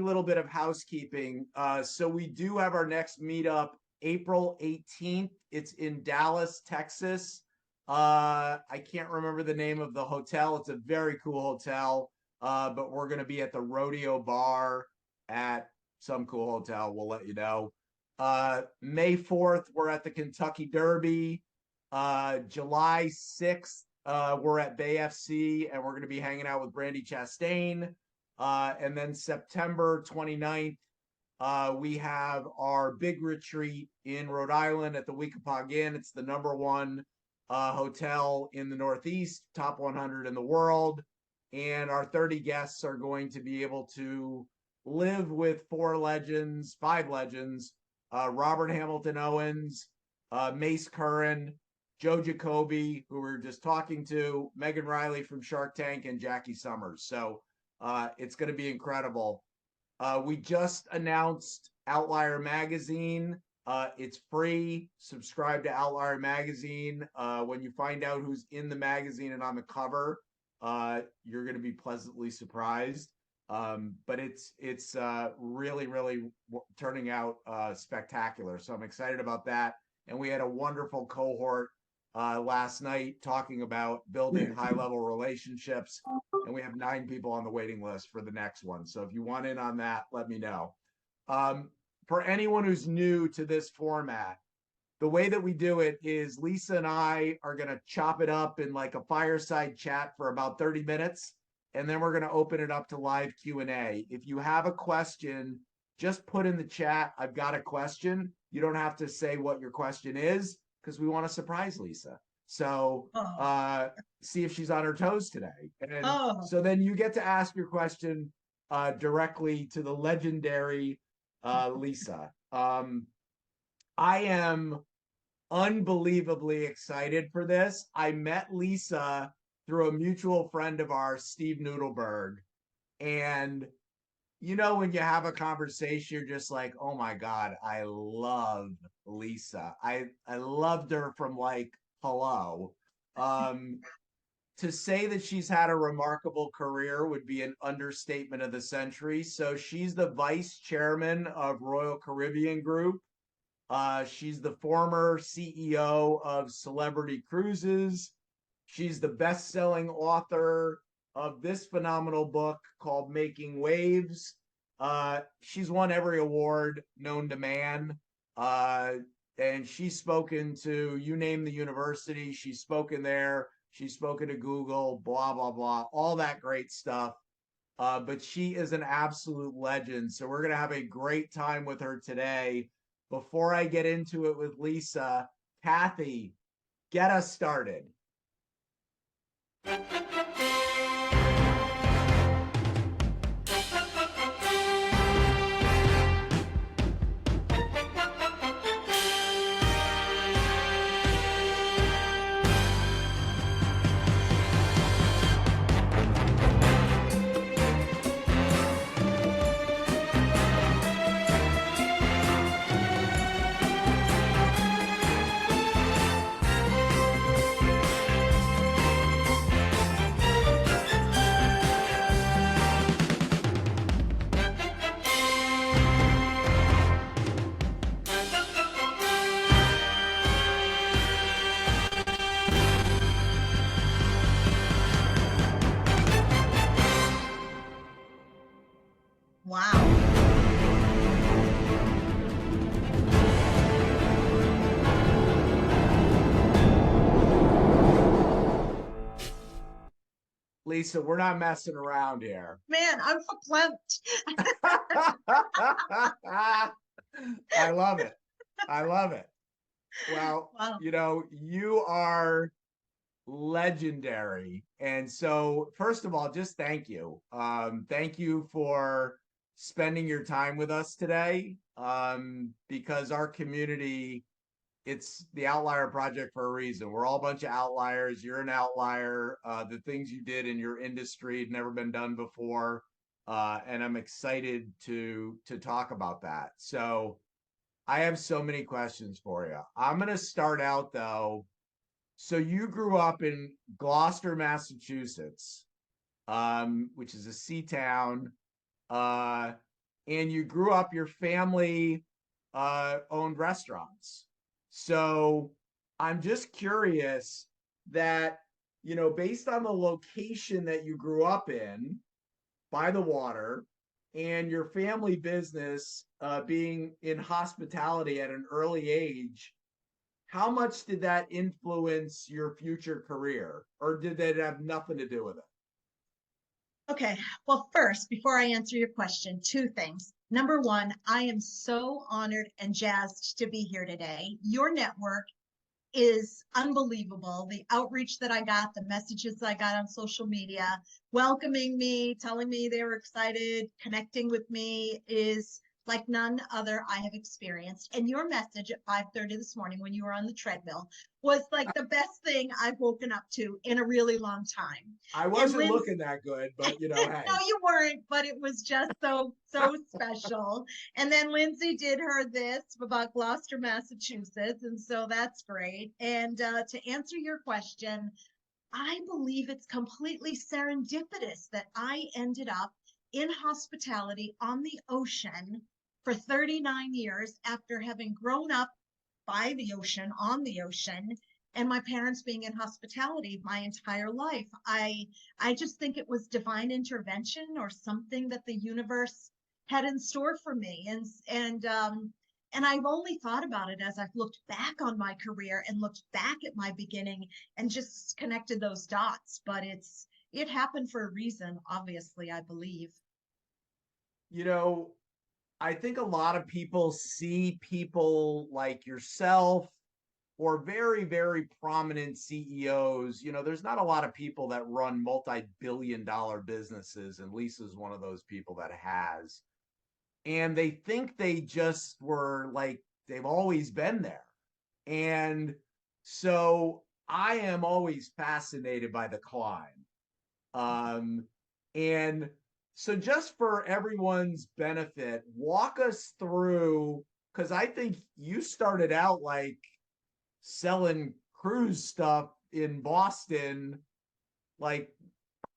little bit of housekeeping. So we do have our next meetup April 18th. It's in Dallas, Texas. I can't remember the name of the hotel. It's a very cool hotel. But we're going to be at the Rodeo Bar at some cool hotel. We'll let you know. May 4th, we're at the Kentucky Derby. July 6th, we're at Bay FC and we're going to be hanging out with Brandy Chastain. And then September 29th, we have our big retreat in Rhode Island at the Weekapaug Inn. It's the #1 hotel in the Northeast, top 100 in the world. And our 30 guests are going to be able to live with five legends, Robert Hamilton Owens, Mace Curran, Joe Jacoby, who we were just talking to, Megan Riley from Shark Tank, and Jackie Summers. So it's going to be incredible. We just announced Outlier Magazine. It's free. Subscribe to Outlier Magazine. When you find out who's in the magazine and on the cover, you're going to be pleasantly surprised. But it's really, really turning out spectacular. So I'm excited about that. And we had a wonderful cohort last night talking about building high-level relationships. And we have 9 people on the waiting list for the next one. So if you want in on that, let me know. For anyone who's new to this format, the way that we do it is Lisa and I are going to chop it up in like a fireside chat for about 30 minutes. And then we're going to open it up to live Q&A. If you have a question, just put in the chat, I've got a question. You don't have to say what your question is because we want to surprise Lisa. So see if she's on her toes today. And so then you get to ask your question directly to the legendary Lisa. I am unbelievably excited for this. I met Lisa through a mutual friend of ours, Steve Noodleberg. And you know, when you have a conversation, you're just like, oh my God, I love Lisa. I loved her from like, hello. To say that she's had a remarkable career would be an understatement of the century. So she's the vice chairman of Royal Caribbean Group. She's the former CEO of Celebrity Cruises. She's the best-selling author of this phenomenal book called Making Waves. She's won every award known to man. And she's spoken to, you name the university, she's spoken there. She's spoken to Google, blah, blah, blah, all that great stuff. But she is an absolute legend. So we're going to have a great time with her today. Before I get into it with Lisa, Kathy, get us started. Lisa, we're not messing around here. Man, I'm verklempt. I love it. I love it. Well, Wow. You know, you are legendary. And so, first of all, just thank you. Thank you for spending your time with us today, because our community, it's the Outlier Project for a reason. We're all a bunch of outliers. You're an outlier. The things you did in your industry had never been done before. And I'm excited to talk about that. So I have so many questions for you. I'm going to start out though. So you grew up in Gloucester, Massachusetts, which is a sea town. and you grew up, your family owned restaurants. So I'm just curious that, based on the location that you grew up in by the water and your family business being in hospitality at an early age, how much did that influence your future career, or did that have nothing to do with it? Okay. Well, first, before I answer your question, two things. Number one, I am so honored and jazzed to be here today. Your network is unbelievable. The outreach that I got, the messages I got on social media, welcoming me, telling me they were excited, connecting with me is like none other I have experienced. And your message at 5:30 this morning when you were on the treadmill was like the best thing I've woken up to in a really long time. I And wasn't Lynn's looking that good, but no, hey. you weren't, but it was just so special. And then Lindsay did her this about Gloucester, Massachusetts, and so that's great. And to answer your question, I believe it's completely serendipitous that I ended up in hospitality on the ocean for 39 years after having grown up by the ocean, on the ocean, and my parents being in hospitality my entire life. I just think it was divine intervention or something that the universe had in store for me. And I've only thought about it as I've looked back on my career and looked back at my beginning and just connected those dots. But it happened for a reason, obviously, I believe. You know, I think a lot of people see people like yourself or very, very prominent CEOs. There's not a lot of people that run multi-billion-dollar businesses, and Lisa's one of those people that has. And they think they just were like, they've always been there. And so I am always fascinated by the climb. And so, just for everyone's benefit, walk us through, because I think you started out like selling cruise stuff in Boston, like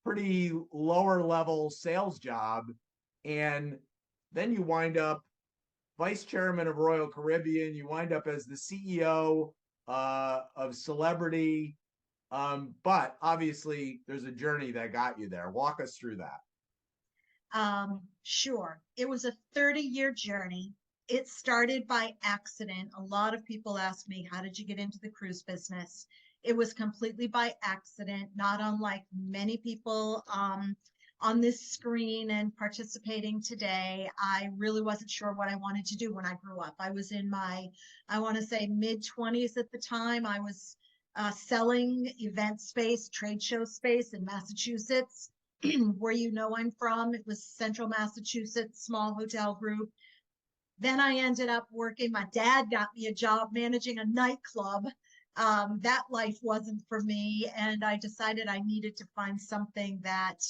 pretty lower level sales job. And then you wind up vice chairman of Royal Caribbean. You wind up as the CEO of Celebrity. But obviously, there's a journey that got you there. Walk us through that. Sure. It was a 30-year journey. It started by accident. A lot of people ask me, how did you get into the cruise business? It was completely by accident, not unlike many people on this screen and participating today. I really wasn't sure what I wanted to do when I grew up. I was in my, I want to say, mid-20s at the time. I was selling event space, trade show space in Massachusetts. Where I'm from. It was Central Massachusetts, small hotel group. Then I ended up working. My dad got me a job managing a nightclub. That life wasn't for me. And I decided I needed to find something that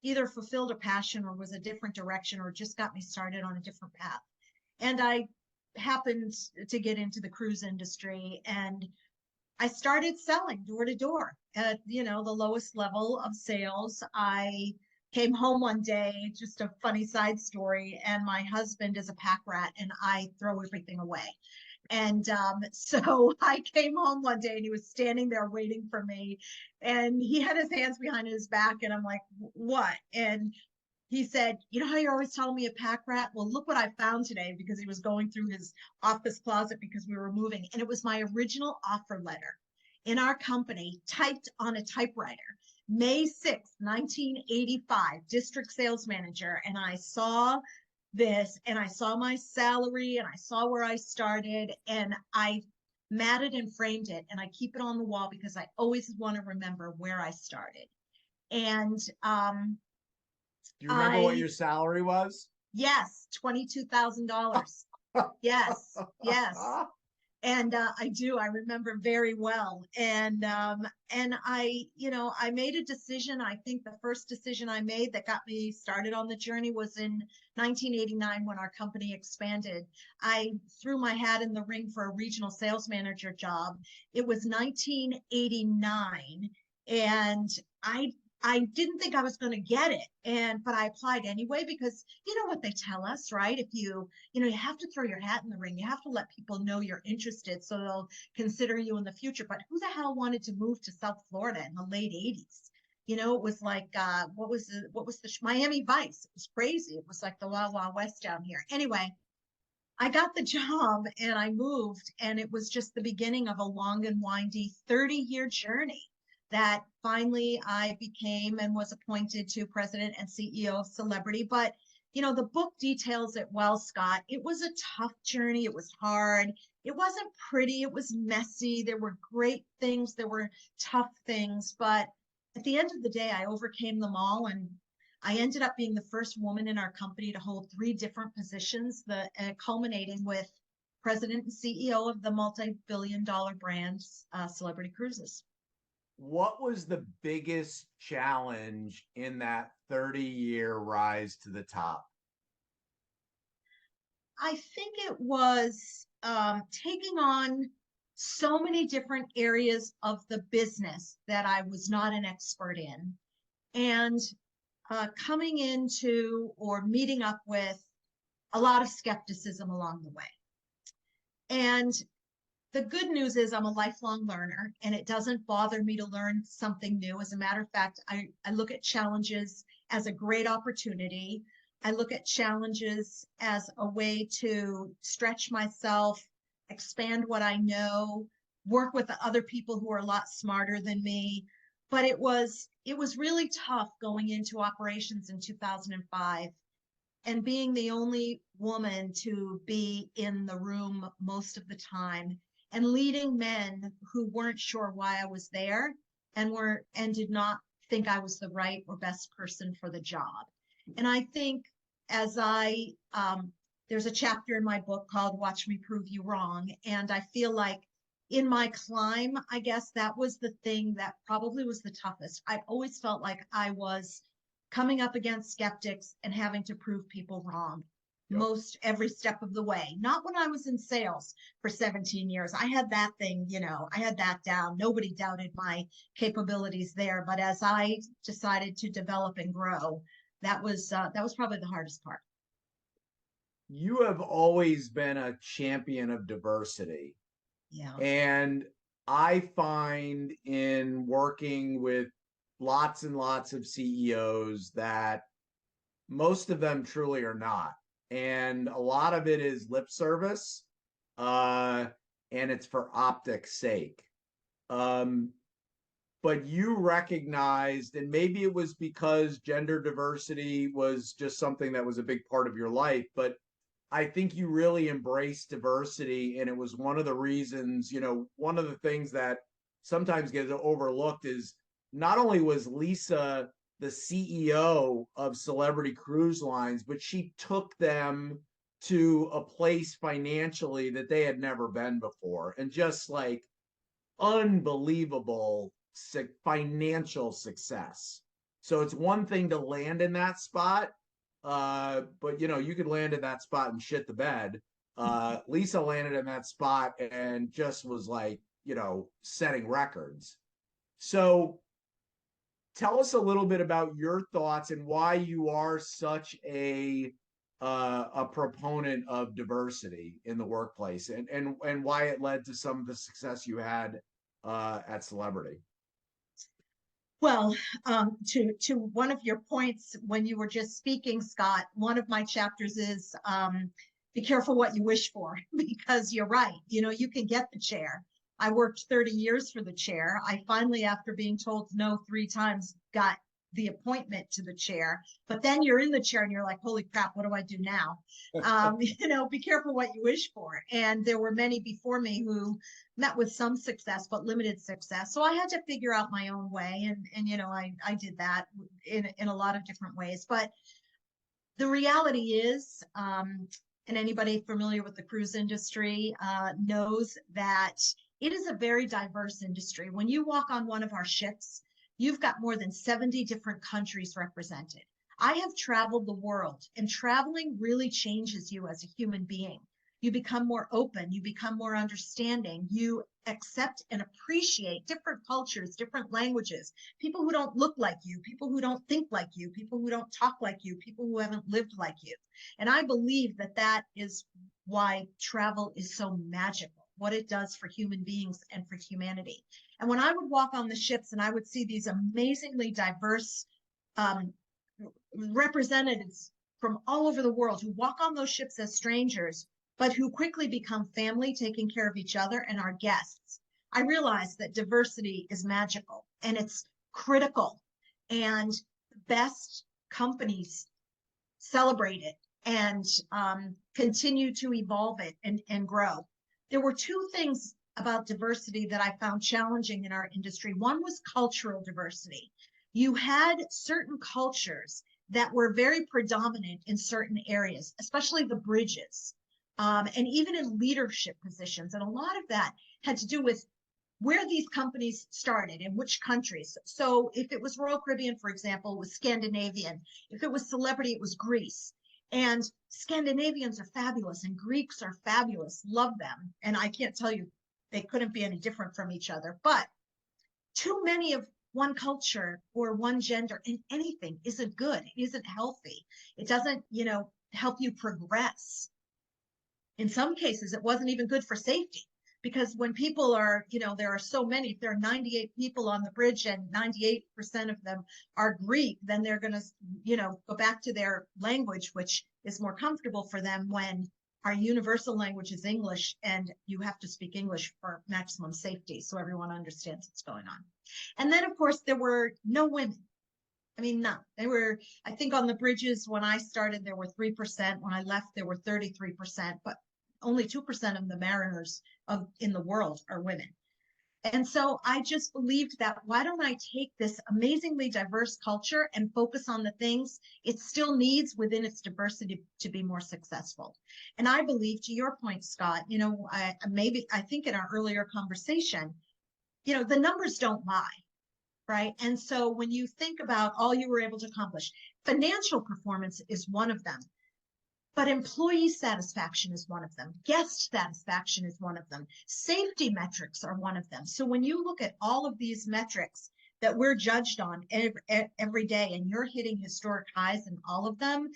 either fulfilled a passion or was a different direction or just got me started on a different path. And I happened to get into the cruise industry and I started selling door to door at, the lowest level of sales. I came home one day, just a funny side story, and my husband is a pack rat and I throw everything away. And so I came home one day and he was standing there waiting for me and he had his hands behind his back and I'm like, what? And he said, you know how you're always telling me a pack rat? Well, look what I found today, because he was going through his office closet because we were moving. And it was my original offer letter in our company, typed on a typewriter. May 6th, 1985, district sales manager. And I saw this and I saw my salary and I saw where I started and I matted and framed it and I keep it on the wall because I always want to remember where I started. And Do you remember what I, your salary was? yes, $22,000. Yes, yes. And I do. I remember very well. And I made a decision. I think the first decision I made that got me started on the journey was in 1989 when our company expanded. I threw my hat in the ring for a regional sales manager job. It was 1989, and I I didn't think I was going to get it. But I applied anyway, because you know what they tell us, right? If you have to throw your hat in the ring, you have to let people know you're interested so they'll consider you in the future. But who the hell wanted to move to South Florida in the late 80s? It was like, what was the Miami Vice? It was crazy. It was like the Wild Wild West down here. Anyway, I got the job and I moved, and it was just the beginning of a long and windy 30-year journey that finally I became and was appointed to president and CEO of Celebrity. But, the book details it well, Scott. It was a tough journey. It was hard. It wasn't pretty. It was messy. There were great things. There were tough things. But at the end of the day, I overcame them all, and I ended up being the first woman in our company to hold 3 different positions, culminating with president and CEO of the multi-billion-dollar brand, Celebrity Cruises. What was the biggest challenge in that 30-year rise to the top? I think it was taking on so many different areas of the business that I was not an expert in, and coming into or meeting up with a lot of skepticism along the way. And the good news is I'm a lifelong learner, and it doesn't bother me to learn something new. As a matter of fact, I look at challenges as a great opportunity. I look at challenges as a way to stretch myself, expand what I know, work with the other people who are a lot smarter than me. But it was really tough going into operations in 2005 and being the only woman to be in the room most of the time, and leading men who weren't sure why I was there, and did not think I was the right or best person for the job. And I think, as I there's a chapter in my book called Watch Me Prove You Wrong, and I feel like in my climb, I guess that was the thing that probably was the toughest. I always felt like I was coming up against skeptics and having to prove people wrong Yep. most every step of the way. Not when I was in sales for 17 years. I had that thing, I had that down. Nobody doubted my capabilities there. But as I decided to develop and grow, that was probably the hardest part. You have always been a champion of diversity. Yeah. And I find in working with lots and lots of CEOs that most of them truly are not. And a lot of it is lip service, uh, and it's for optics sake. Um, but you recognized, and maybe it was because gender diversity was just something that was a big part of your life, but I think you really embraced diversity. And it was one of the reasons, one of the things that sometimes gets overlooked is not only was Lisa the CEO of Celebrity Cruise Lines, but she took them to a place financially that they had never been before. And just like unbelievable financial success. So it's one thing to land in that spot, but you could land in that spot and shit the bed. Lisa landed in that spot and just was like, setting records. So tell us a little bit about your thoughts and why you are such a proponent of diversity in the workplace, and why it led to some of the success you had at Celebrity. Well, to one of your points when you were just speaking, Scott, one of my chapters is be careful what you wish for, because you're right. You can get the chair. I worked 30 years for the chair. I finally, after being told no 3 times, got the appointment to the chair. But then you're in the chair and you're like, holy crap, what do I do now? Be careful what you wish for. And there were many before me who met with some success, but limited success. So I had to figure out my own way. And I did that in a lot of different ways. But the reality is, and anybody familiar with the cruise industry knows that it is a very diverse industry. When you walk on one of our ships, you've got more than 70 different countries represented. I have traveled the world, and traveling really changes you as a human being. You become more open, you become more understanding, you accept and appreciate different cultures, different languages, people who don't look like you, people who don't think like you, people who don't talk like you, people who haven't lived like you. And I believe that that is why travel is so magical, what it does for human beings and for humanity. And when I would walk on the ships and I would see these amazingly diverse um, representatives from all over the world who walk on those ships as strangers, but who quickly become family, taking care of each other and our guests, I realized that diversity is magical and it's critical. And the best companies celebrate it and continue to evolve it and grow. There were two things about diversity that I found challenging in our industry. One was cultural diversity. You had certain cultures that were very predominant in certain areas, especially the bridges, and even in leadership positions. And a lot of that had to do with where these companies started in which countries. So if it was Royal Caribbean, for example, it was Scandinavian. If it was Celebrity, it was Greece. And Scandinavians are fabulous and Greeks are fabulous, love them. And I can't tell you, they couldn't be any different from each other. But too many of one culture or one gender in anything isn't good. It isn't healthy. It doesn't, help you progress. In some cases, it wasn't even good for safety, because when people are, there are so many, if there are 98 people on the bridge and 98% of them are Greek, then they're going to, go back to their language, which is more comfortable for them, when our universal language is English and you have to speak English for maximum safety so everyone understands what's going on. And then, of course, there were no women. I mean, none. They were, I think on the bridges when I started, there were 3%. When I left, there were 33%, but only 2% of the mariners in the world are women. And so I just believed that, why don't I take this amazingly diverse culture and focus on the things it still needs within its diversity to be more successful? And I believe, to your point, Scott, I think in our earlier conversation, the numbers don't lie. Right. And so when you think about all you were able to accomplish, financial performance is one of them, but employee satisfaction is one of them. Guest satisfaction is one of them. Safety metrics are one of them. So when you look at all of these metrics that we're judged on every day, and you're hitting historic highs in all of them,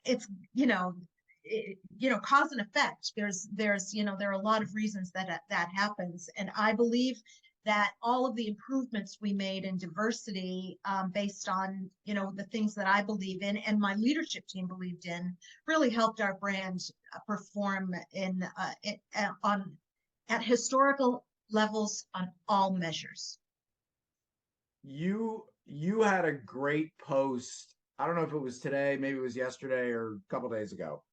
it's, cause and effect. There are a lot of reasons that happens. And I believe that all of the improvements we made in diversity, based on, the things that I believe in and my leadership team believed in, really helped our brand perform at historical levels on all measures. You had a great post. I don't know if it was today, maybe it was yesterday or a couple days ago.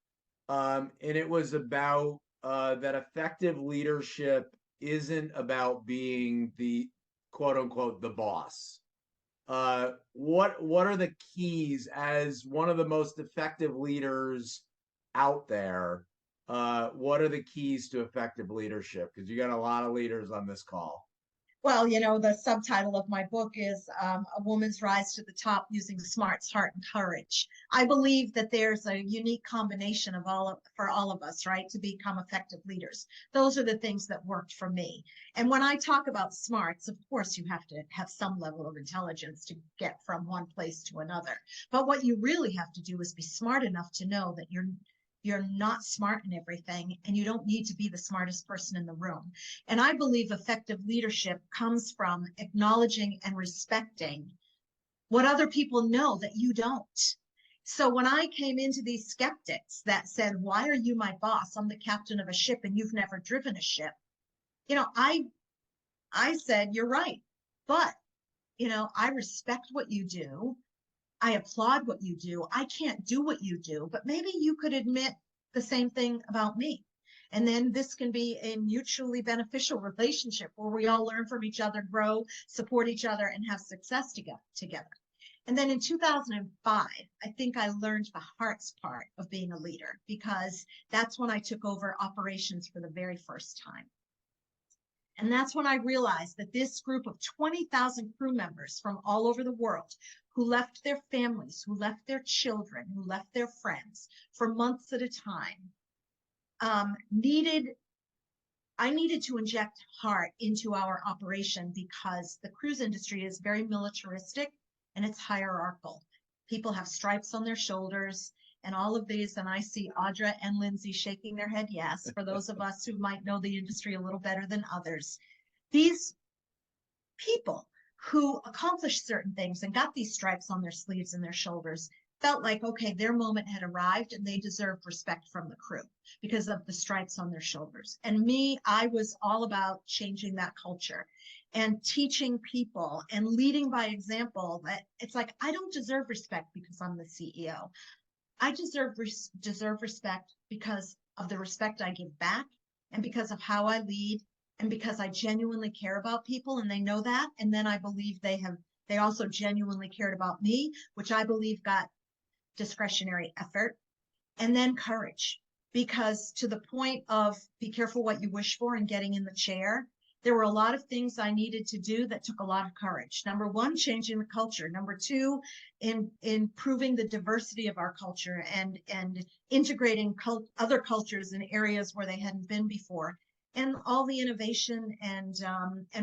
And it was about that effective leadership isn't about being the quote unquote the boss. What are the keys as one of the most effective leaders out there? What are the keys to effective leadership? Because you got a lot of leaders on this call. Well, the subtitle of my book is A Woman's Rise to the Top Using Smarts, Heart, and Courage. I believe that there's a unique combination for all of us, right, to become effective leaders. Those are the things that worked for me. And when I talk about smarts, of course, you have to have some level of intelligence to get from one place to another. But what you really have to do is be smart enough to know that you're not smart in everything, and you don't need to be the smartest person in the room. And I believe effective leadership comes from acknowledging and respecting what other people know that you don't. So when I came into these skeptics that said, why are you my boss? I'm the captain of a ship and you've never driven a ship. I said, you're right. But, I respect what you do. I applaud what you do. I can't do what you do, but maybe you could admit the same thing about me. And then this can be a mutually beneficial relationship where we all learn from each other, grow, support each other, and have success together. And then in 2005, I think I learned the heart's part of being a leader, because that's when I took over operations for the very first time. And that's when I realized that this group of 20,000 crew members from all over the world, who left their families, who left their children, who left their friends for months at a time, needed I needed to inject heart into our operation because the cruise industry is very militaristic and it's hierarchical. People have stripes on their shoulders and all of these. And I see Audra and Lindsay shaking their head yes, for those of us who might know the industry a little better than others. These people who accomplished certain things and got these stripes on their sleeves and their shoulders felt like, okay, their moment had arrived and they deserved respect from the crew because of the stripes on their shoulders. And me, I was all about changing that culture and teaching people and leading by example. That it's like, I don't deserve respect because I'm the CEO. I deserve respect because of the respect I give back and because of how I lead and because I genuinely care about people and they know that. And then I believe they also genuinely cared about me, which I believe got discretionary effort. And then courage, because to the point of be careful what you wish for and getting in the chair, there were a lot of things I needed to do that took a lot of courage. Number one, changing the culture. Number two, in improving the diversity of our culture and integrating other cultures in areas where they hadn't been before, and all the innovation and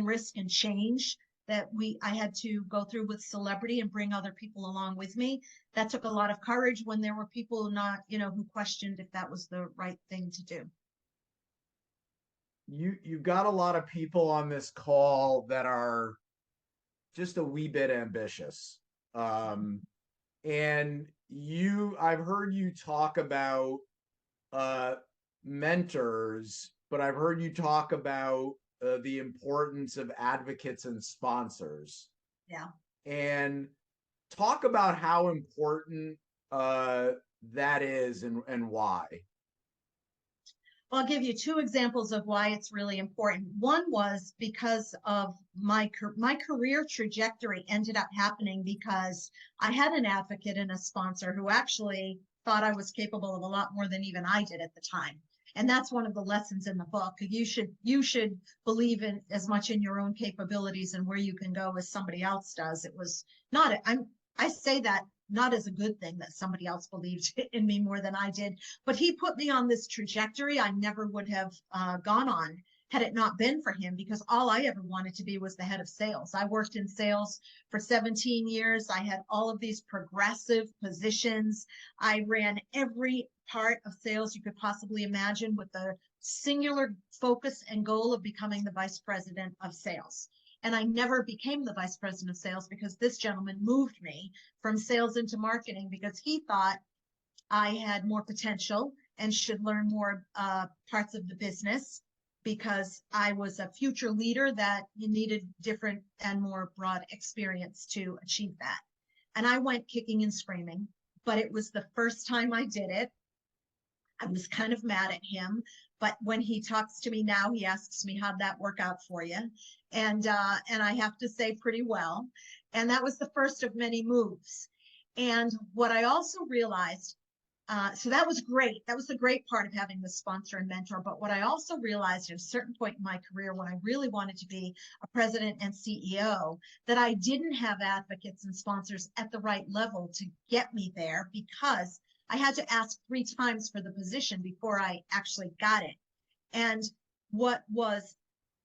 risk and change that I had to go through with celebrity and bring other people along with me. That took a lot of courage when there were people not, who questioned if that was the right thing to do. You've got a lot of people on this call that are just a wee bit ambitious. And I've heard you talk about mentors, but I've heard you talk about the importance of advocates and sponsors. Yeah. And talk about how important that is and why. Well, I'll give you two examples of why it's really important. One was because of my career trajectory ended up happening because I had an advocate and a sponsor who actually thought I was capable of a lot more than even I did at the time. And that's one of the lessons in the book. You should believe in as much in your own capabilities and where you can go as somebody else does. It was not, I say that not as a good thing that somebody else believed in me more than I did, but he put me on this trajectory I never would have gone on had it not been for him, because all I ever wanted to be was the head of sales. I worked in sales for 17 years. I had all of these progressive positions. I ran every part of sales you could possibly imagine with the singular focus and goal of becoming the vice president of sales. And I never became the vice president of sales because this gentleman moved me from sales into marketing because he thought I had more potential and should learn more parts of the business because I was a future leader that you needed different and more broad experience to achieve that. And I went kicking and screaming, but it was the first time I did it. I was kind of mad at him, but when he talks to me now, he asks me, how'd that work out for you? And I have to say pretty well. And that was the first of many moves. And what I also realized, so that was great. That was the great part of having the sponsor and mentor. But what I also realized at a certain point in my career, when I really wanted to be a president and CEO, that I didn't have advocates and sponsors at the right level to get me there because I had to ask 3 times for the position before I actually got it. And what was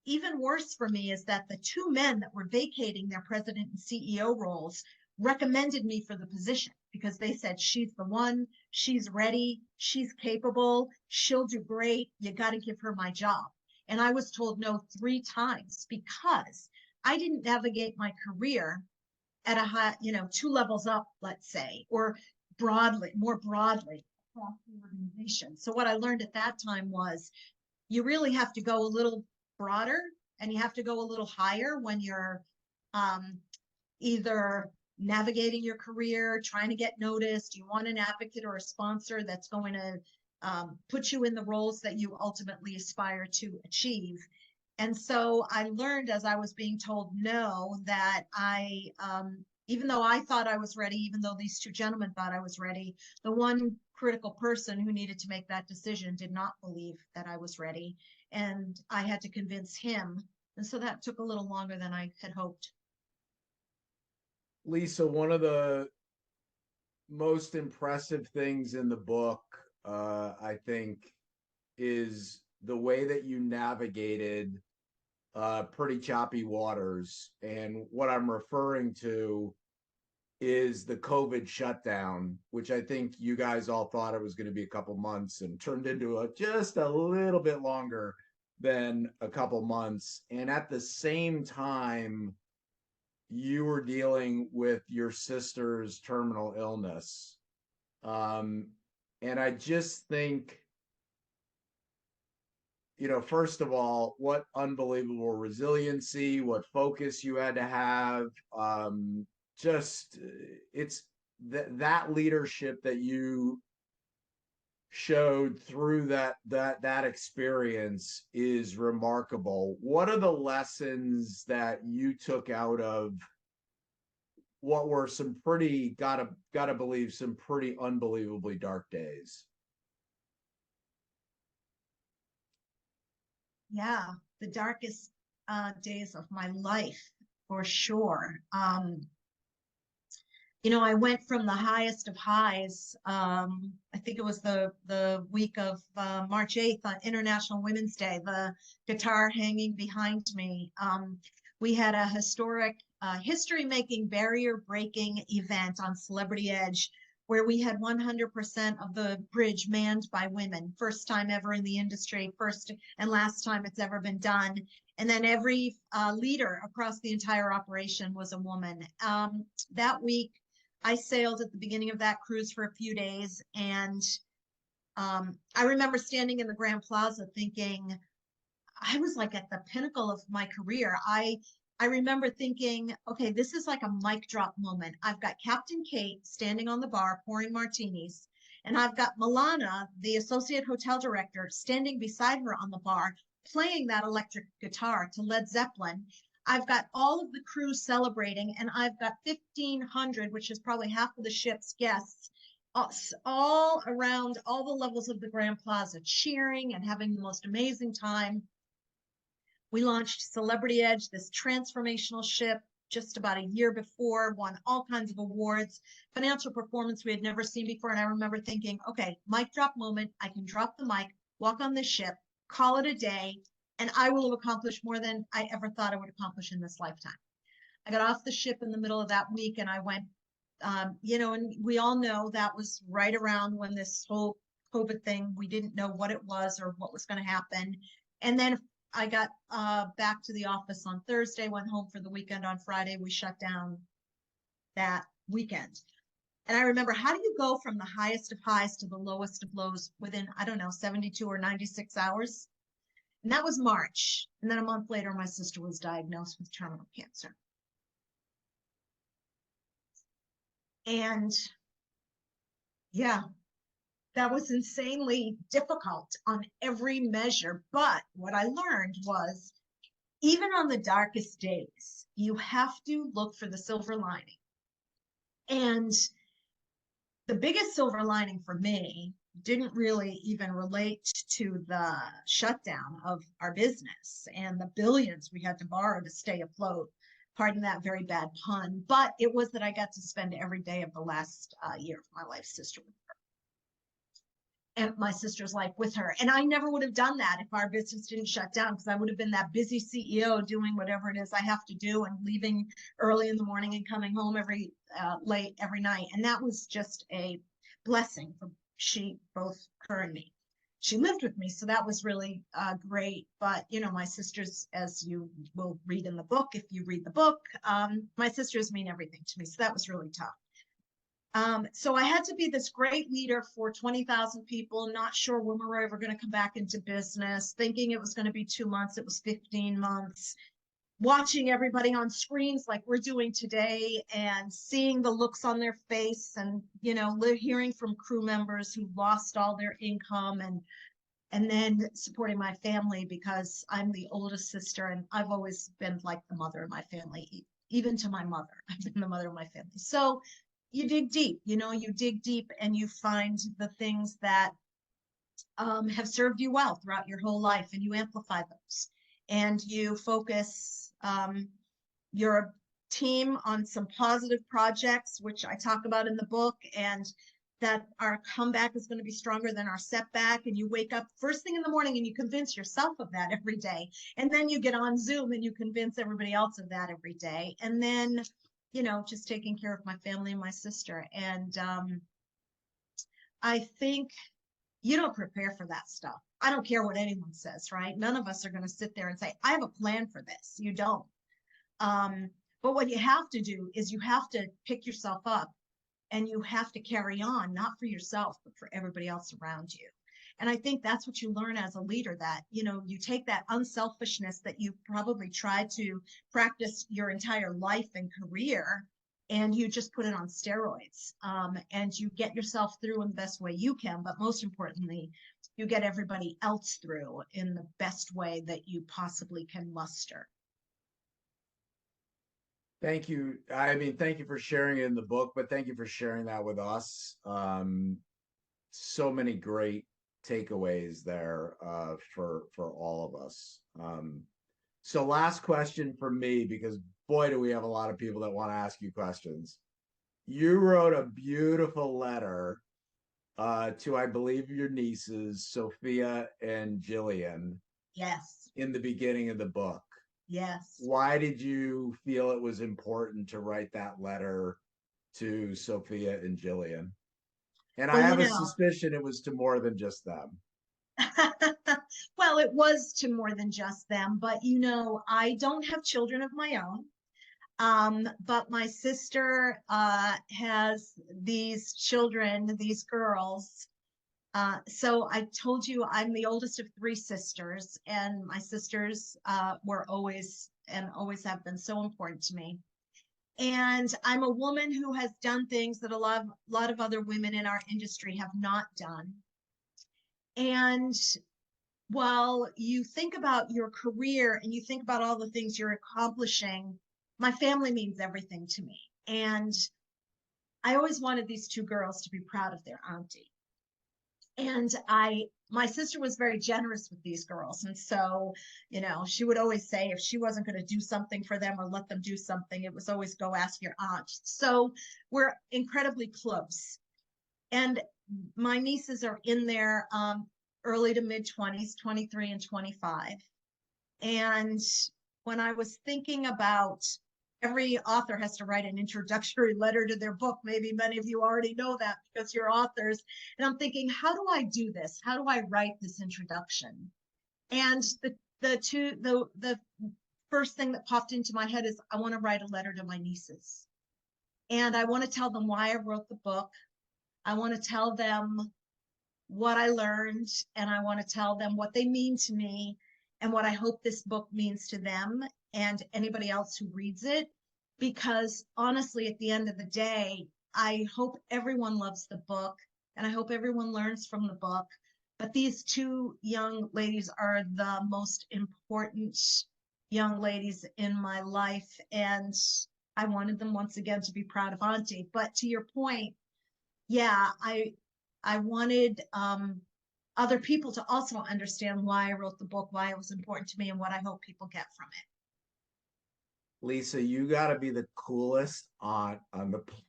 even worse for me is that the 2 men that were vacating their president and CEO roles recommended me for the position because they said, she's the one, she's ready, she's capable, she'll do great, you got to give her my job. And I was told no 3 times because I didn't navigate my career at a high, 2 levels up, let's say, or more broadly across the organization. So what I learned at that time was you really have to go a little broader and you have to go a little higher when you're either navigating your career, trying to get noticed. You want an advocate or a sponsor that's going to put you in the roles that you ultimately aspire to achieve. And so I learned as I was being told no, that even though I thought I was ready, even though these 2 gentlemen thought I was ready, the one critical person who needed to make that decision did not believe that I was ready. And I had to convince him. And so that took a little longer than I had hoped. Lisa, one of the most impressive things in the book, I think, is the way that you navigated pretty choppy waters. And what I'm referring to is the COVID shutdown, which I think you guys all thought it was going to be a couple months and turned into just a little bit longer than a couple months. And at the same time, you were dealing with your sister's terminal illness. Um, and I just think, first of all, what unbelievable resiliency, what focus you had to have. Just it's that leadership that you showed through that experience is remarkable. What are the lessons that you took out of what were some pretty gotta believe some pretty unbelievably dark days? Yeah, the darkest days of my life, for sure. I went from the highest of highs. I think it was the week of March 8th on International Women's Day, the guitar hanging behind me. We had a historic, history-making, barrier-breaking event on Celebrity Edge where we had 100% of the bridge manned by women. First time ever in the industry, first and last time it's ever been done. And then every leader across the entire operation was a woman. That week, I sailed at the beginning of that cruise for a few days, and I remember standing in the Grand Plaza thinking, I was like at the pinnacle of my career. I remember thinking, okay, this is like a mic drop moment. I've got Captain Kate standing on the bar pouring martinis, and I've got Milana, the associate hotel director, standing beside her on the bar playing that electric guitar to Led Zeppelin. I've got all of the crew celebrating, and I've got 1,500, which is probably half of the ship's guests, all around all the levels of the Grand Plaza, cheering and having the most amazing time. We launched Celebrity Edge, this transformational ship, just about a year before, won all kinds of awards, financial performance we had never seen before. And I remember thinking, okay, mic drop moment. I can drop the mic, walk on this ship, call it a day, and I will have accomplished more than I ever thought I would accomplish in this lifetime. I got off the ship in the middle of that week, and I went, and we all know that was right around when this whole COVID thing, we didn't know what it was or what was going to happen. And then I got back to the office on Thursday, went home for the weekend. On Friday, we shut down that weekend. And I remember, how do you go from the highest of highs to the lowest of lows within, I don't know, 72 or 96 hours? And that was March. And then a month later, my sister was diagnosed with terminal cancer. And yeah, that was insanely difficult on every measure. But what I learned was, even on the darkest days, you have to look for the silver lining. And the biggest silver lining for me didn't really even relate to the shutdown of our business and the billions we had to borrow to stay afloat. Pardon that very bad pun, but it was that I got to spend every day of the last year of my life sister with her. And my sister's life with her. And I never would have done that if our business didn't shut down, because I would have been that busy CEO doing whatever it is I have to do and leaving early in the morning and coming home late every night. And that was just a blessing for both her and me. She lived with me, so that was really great. But my sisters, as you will read in the book, if you read the book, my sisters mean everything to me. So that was really tough. So I had to be this great leader for 20,000 people, not sure when we were ever going to come back into business, thinking it was going to be 2 months, it was 15 months, watching everybody on screens like we're doing today and seeing the looks on their face, and hearing from crew members who lost all their income, and then supporting my family, because I'm the oldest sister and I've always been like the mother of my family. Even to my mother, I've been the mother of my family. So you dig deep, you dig deep and you find the things that have served you well throughout your whole life, and you amplify those, and you focus your team on some positive projects, which I talk about in the book, and that our comeback is going to be stronger than our setback. And you wake up first thing in the morning and you convince yourself of that every day. And then you get on Zoom and you convince everybody else of that every day. And then, you know, just taking care of my family and my sister. And I think you don't prepare for that stuff. I don't care what anyone says, right? None of us are going to sit there and say, I have a plan for this. You don't. But what you have to do is you have to pick yourself up and you have to carry on, not for yourself, but for everybody else around you. And I think that's what you learn as a leader, that, you know, you take that unselfishness that you probably tried to practice your entire life and career, and you just put it on steroids. And you get yourself through in the best way you can, but most importantly, you get everybody else through in the best way that you possibly can muster. Thank you. I mean, thank you for sharing it in the book, but thank you for sharing that with us. So many great takeaways there for all of us. So last question for me, because boy, do we have a lot of people that want to ask you questions. You wrote a beautiful letter to, I believe, your nieces, Sophia and Jillian, Yes. in the beginning of the book. Yes. Why did you feel it was important to write that letter to Sophia and Jillian? And I Well, have a suspicion it was to more than just them. Well, it was to more than just them, but you know, I don't have children of my own. But my sister has these children, these girls. So I told you I'm the oldest of three sisters, and my sisters were always and always have been so important to me. And I'm a woman who has done things that a lot of other women in our industry have not done. And while you think about your career and you think about all the things you're accomplishing, my family means everything to me. And I always wanted these two girls to be proud of their auntie. And my sister was very generous with these girls. And so, you know, she would always say if she wasn't going to do something for them or let them do something, it was always go ask your aunt. So we're incredibly close. And my nieces are in their early to mid 20s, 23 and 25. And when I was thinking about, every author has to write an introductory letter to their book. Maybe many of you already know that because you're authors. And I'm thinking, how do I do this? How do I write this introduction? And the first thing that popped into my head is I want to write a letter to my nieces. And I want to tell them why I wrote the book. I want to tell them what I learned, and I want to tell them what they mean to me and what I hope this book means to them and anybody else who reads it. Because honestly, at the end of the day, I hope everyone loves the book and I hope everyone learns from the book. But these two young ladies are the most important young ladies in my life. And I wanted them once again to be proud of Auntie. But to your point, yeah, I wanted other people to also understand why I wrote the book, why it was important to me, and what I hope people get from it. Lisa, you got to be the coolest aunt on the planet.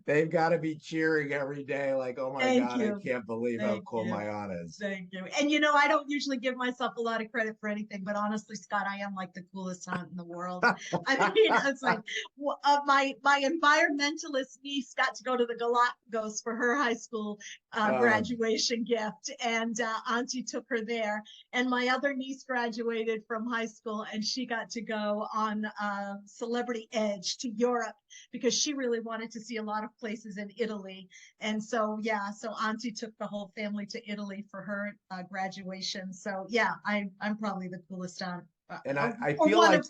They've got to be cheering every day, like, oh my God, I can't believe how cool my aunt is. Thank you. And you know, I don't usually give myself a lot of credit for anything, but honestly, Scott, I am like the coolest aunt in the world. I mean, it's like my environmentalist niece got to go to the Galapagos for her high school graduation gift, and Auntie took her there. And my other niece graduated from high school, and she got to go on Celebrity Edge to Europe because she really wanted to see a lot of places in Italy. And so, yeah, so Auntie took the whole family to Italy for her graduation. So, yeah, I'm probably the coolest aunt. And I feel like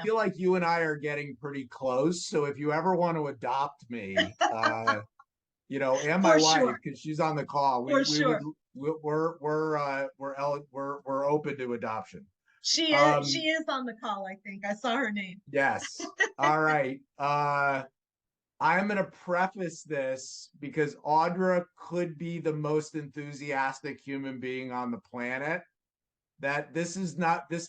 feel like you and I are getting pretty close. So if you ever want to adopt me, you know, and my wife, because she's on the call, we're open to adoption. She is on the call, I think. I saw her name. Yes. All right. I'm going to preface this because Audra could be the most enthusiastic human being on the planet. That this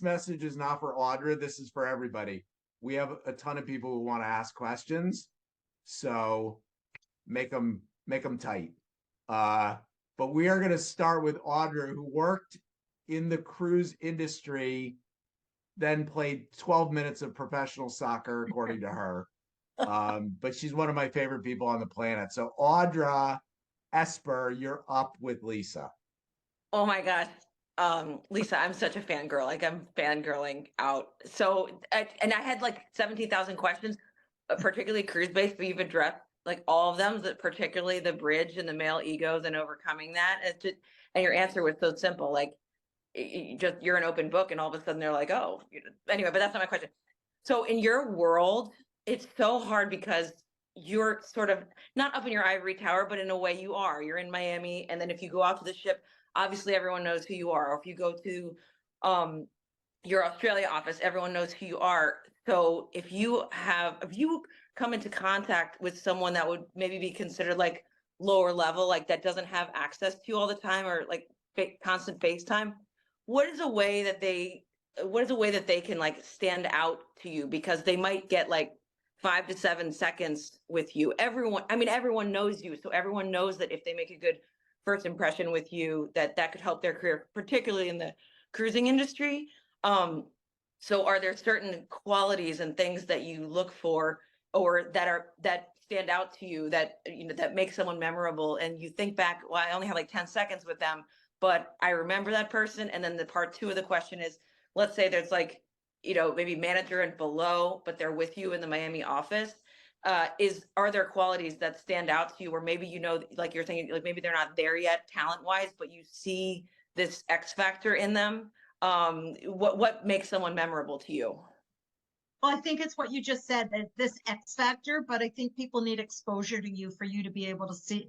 message is not for Audra. This is for everybody. We have a ton of people who want to ask questions. So make them tight. But we are going to start with Audra, who worked in the cruise industry, then played 12 minutes of professional soccer, according to her. But she's one of my favorite people on the planet. So Audra Esper, you're up with Lisa. Oh my God. Lisa, I'm such a fangirl. Like I'm fangirling out. So, and I had like 17,000 questions, particularly cruise based, but you've addressed like all of them, that particularly the bridge and the male egos and overcoming that. It's just, and your answer was so simple. Like you're an open book and all of a sudden they're like, oh, anyway, but that's not my question. So in your world, it's so hard because you're sort of not up in your ivory tower, but in a way you are. You're in Miami. And then if you go out to the ship, obviously everyone knows who you are. Or if you go to your Australia office, everyone knows who you are. So if you come into contact with someone that would maybe be considered like lower level, like that doesn't have access to you all the time, or like constant FaceTime, what is a way that they can like stand out to you? Because they might get like 5 to 7 seconds with you. Everyone knows you. So everyone knows that if they make a good first impression with you, that could help their career, particularly in the cruising industry. So are there certain qualities and things that you look for, or that stand out to you, that that make someone memorable, and you think back, well, I only had like 10 seconds with them, but I remember that person. And then the part two of the question is, let's say there's like, maybe manager and below, but they're with you in the Miami office. Are there qualities that stand out to you, or maybe, like you're thinking, like maybe they're not there yet talent wise, but you see this X factor in them? What makes someone memorable to you? Well, I think it's what you just said, that this X factor, but I think people need exposure to you for you to be able to see,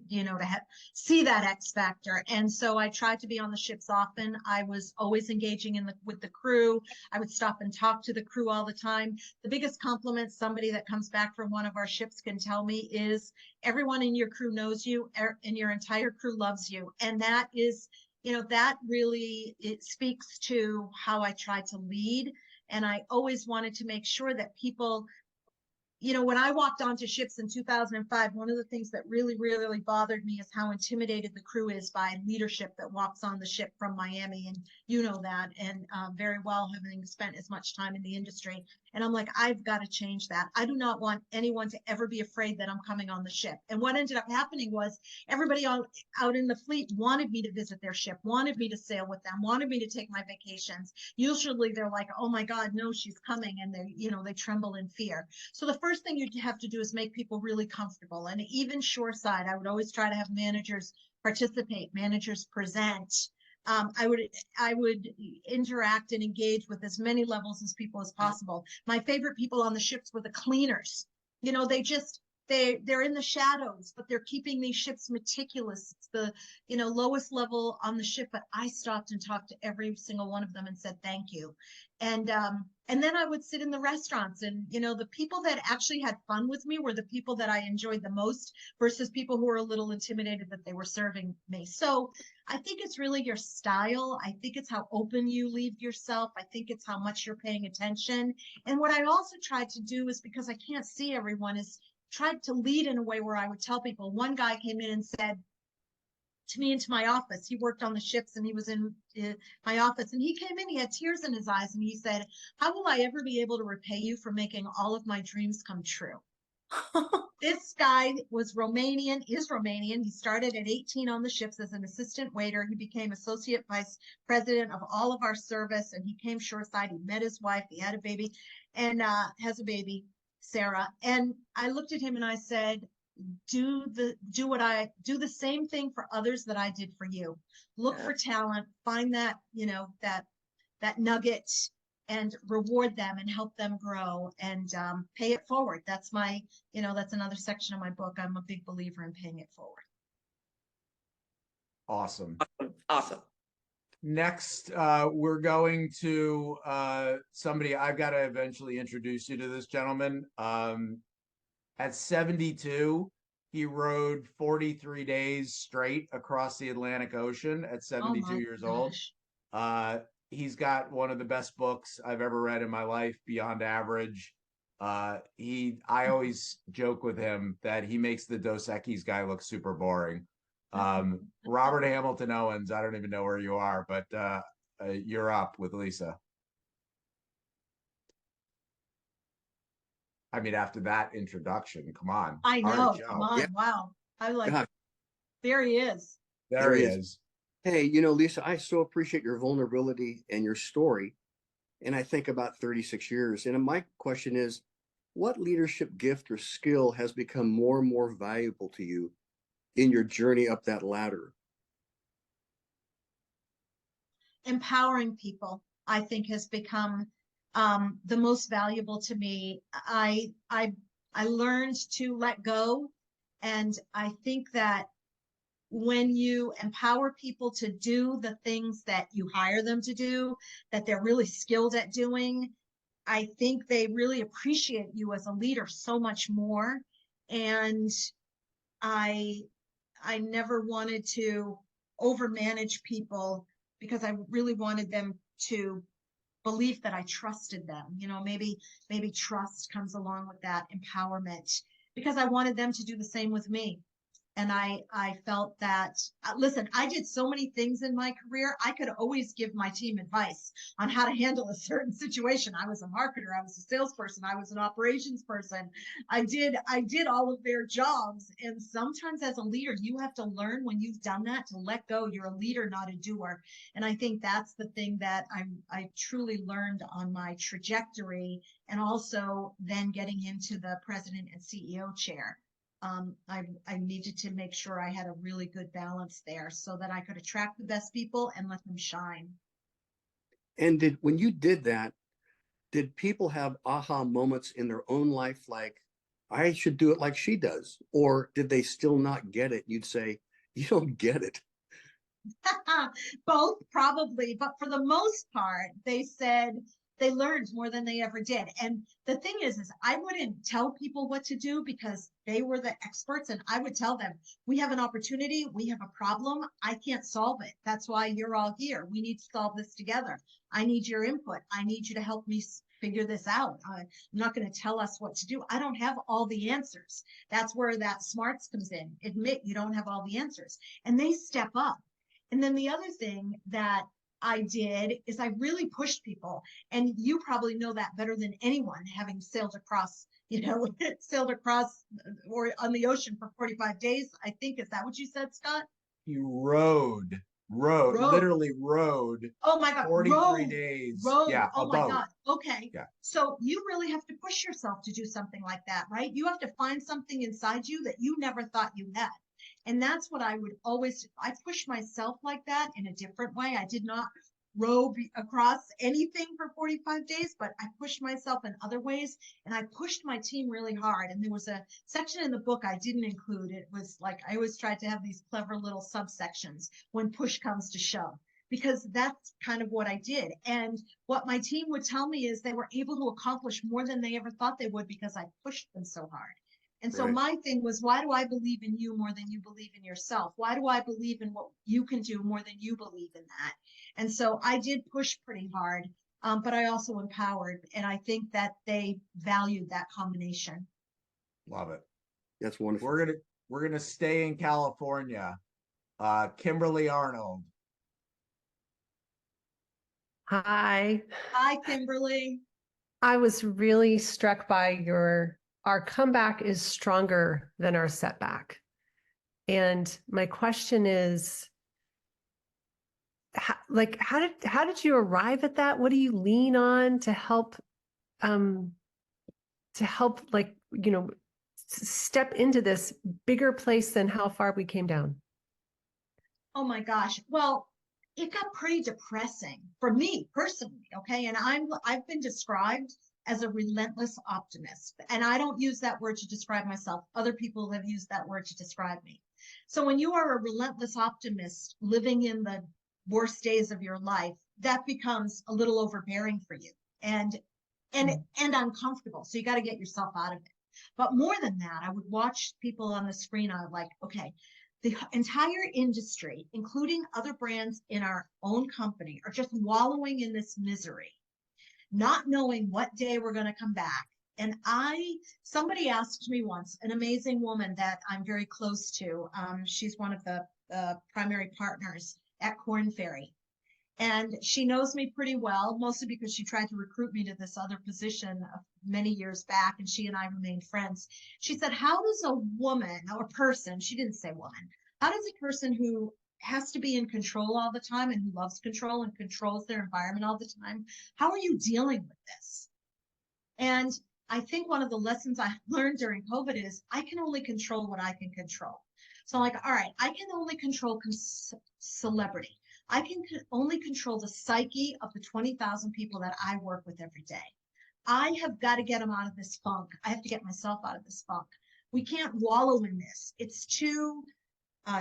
see that X factor. And so I tried to be on the ships often. I was always engaging with the crew. I would stop and talk to the crew all the time. The biggest compliment somebody that comes back from one of our ships can tell me is everyone in your crew knows you, and your entire crew loves you. And that is, that really, it speaks to how I try to lead. And I always wanted to make sure that people, when I walked onto ships in 2005, one of the things that really, really bothered me is how intimidated the crew is by leadership that walks on the ship from Miami. And you know that, and very well, having spent as much time in the industry. And I'm like, I've got to change that. I do not want anyone to ever be afraid that I'm coming on the ship. And what ended up happening was everybody out in the fleet wanted me to visit their ship, wanted me to sail with them, wanted me to take my vacations. Usually they're like, oh my God, no, she's coming. And they tremble in fear. So the first thing you have to do is make people really comfortable. And even shoreside, I would always try to have managers participate, managers present. I would interact and engage with as many levels as people as possible. My favorite people on the ships were the cleaners. They're in the shadows, but they're keeping these ships meticulous. It's the lowest level on the ship, but I stopped and talked to every single one of them and said thank you. And then I would sit in the restaurants, and the people that actually had fun with me were the people that I enjoyed the most, versus people who were a little intimidated that they were serving me. So I think it's really your style. I think it's how open you leave yourself. I think it's how much you're paying attention. And what I also tried to do is, because I can't see everyone, is tried to lead in a way where I would tell people. One guy came in and said to me into my office, he worked on the ships and he was in my office, and he came in, he had tears in his eyes, and he said, how will I ever be able to repay you for making all of my dreams come true? This guy is Romanian. He started at 18 on the ships as an assistant waiter. He became associate vice president of all of our service, and he came shoreside. He met his wife. He had a baby, and has a baby, Sarah. And I looked at him and I said, do the same thing for others that I did for you. Look for talent, find that, that nugget, and reward them and help them grow, and pay it forward. That's that's another section of my book. I'm a big believer in paying it forward. Awesome. Awesome. Next, we're going to somebody I've got to eventually introduce you to. This gentleman. At 72, he rode 43 days straight across the Atlantic Ocean at 72 years old. He's got one of the best books I've ever read in my life, Beyond Average. I always joke with him that he makes the Dos Equis guy look super boring. Robert Hamilton Owens, I don't even know where you are, but you're up with Lisa. I mean, after that introduction, come on. I know, come on, Yeah. wow. I like, God, there he is. There he is. hey, Lisa, I so appreciate your vulnerability and your story. And I think about 36 years. And my question is, what leadership gift or skill has become more and more valuable to you in your journey up that ladder? Empowering people, I think, has become the most valuable to me. I learned to let go, and I think that when you empower people to do the things that you hire them to do, that they're really skilled at doing, I think they really appreciate you as a leader so much more. And I I never wanted to overmanage people because I really wanted them to believe that I trusted them. Maybe trust comes along with that empowerment, because I wanted them to do the same with me. And I felt that, listen, I did so many things in my career. I could always give my team advice on how to handle a certain situation. I was a marketer, I was a salesperson, I was an operations person. I did all of their jobs. And sometimes as a leader, you have to learn, when you've done that, to let go. You're a leader, not a doer. And I think that's the thing that I truly learned on my trajectory, and also then getting into the president and CEO chair. I needed to make sure I had a really good balance there so that I could attract the best people and let them shine. And when you did that, did people have aha moments in their own life, like, I should do it like she does? Or did they still not get it? You'd say, you don't get it. Both, probably, but for the most part, they said they learned more than they ever did. And the thing is I wouldn't tell people what to do because they were the experts, and I would tell them, we have an opportunity, we have a problem, I can't solve it. That's why you're all here. We need to solve this together. I need your input. I need you to help me figure this out. I'm not going to tell us what to do. I don't have all the answers. That's where that smarts comes in. Admit you don't have all the answers, and they step up. And then the other thing that I did is I really pushed people. And you probably know that better than anyone, having sailed across, or on the ocean for 45 days, I think. Is that what you said, Scott? You literally rode Oh my God. 43 days. Yeah, Oh my above. God. Okay. Yeah. So you really have to push yourself to do something like that, right? You have to find something inside you that you never thought you had. And that's what I would always, I push myself like that in a different way. I did not row across anything for 45 days, but I pushed myself in other ways, and I pushed my team really hard. And there was a section in the book I didn't include. It was like, I always tried to have these clever little subsections when push comes to shove, because that's kind of what I did. And what my team would tell me is they were able to accomplish more than they ever thought they would because I pushed them so hard. And so Right. my thing was, why do I believe in you more than you believe in yourself? Why do I believe in what you can do more than you believe in that? And so I did push pretty hard, but I also empowered. And I think that they valued that combination. Love it. That's wonderful. We're gonna stay in California. Kimberly Arnold. Hi. Hi, Kimberly. I was really struck by our comeback is stronger than our setback. And my question is, how did you arrive at that? What do you lean on to help step into this bigger place than how far we came down? Oh my gosh. Well, it got pretty depressing for me personally. Okay. And I've been described as a relentless optimist. And I don't use that word to describe myself. Other people have used that word to describe me. So when you are a relentless optimist living in the worst days of your life, that becomes a little overbearing for you and uncomfortable. So you got to get yourself out of it. But more than that, I would watch people on the screen. I was like, okay, the entire industry, including other brands in our own company, are just wallowing in this misery, not knowing what day we're going to come back And somebody asked me once, an amazing woman that I'm very close to. She's one of the primary partners at Corn Ferry. And she knows me pretty well, mostly because she tried to recruit me to this other position many years back, and she and I remained friends. She said, how does a woman or person, she didn't say woman, how does a person who has to be in control all the time and who loves control and controls their environment all the time, how are you dealing with this? And I think one of the lessons I learned during COVID is I can only control what I can control. So I'm like, all right, I can only control celebrity. I can only control the psyche of the 20,000 people that I work with every day. I have got to get them out of this funk. I have to get myself out of this funk. We can't wallow in this. It's too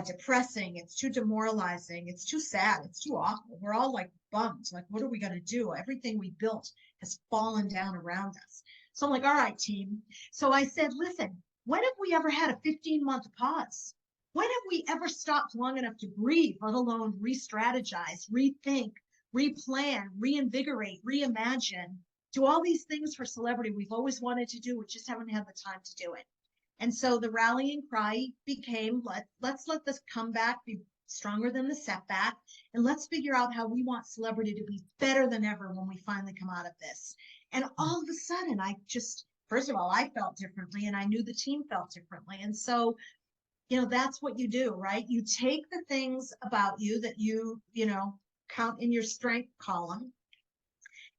depressing. It's too demoralizing. It's too sad. It's too awful. We're all like bummed. Like, what are we going to do? Everything we built has fallen down around us. So I'm like, all right, team. So I said, listen, when have we ever had a 15-month pause? When have we ever stopped long enough to breathe, let alone re-strategize, rethink, replan, reinvigorate, reimagine, do all these things for celebrity we've always wanted to do, we just haven't had the time to do it. And so the rallying cry became, let's let this comeback be stronger than the setback, and let's figure out how we want celebrity to be better than ever when we finally come out of this. And all of a sudden, first of all, I felt differently, and I knew the team felt differently. And so, that's what you do, right? You take the things about you that you count in your strength column,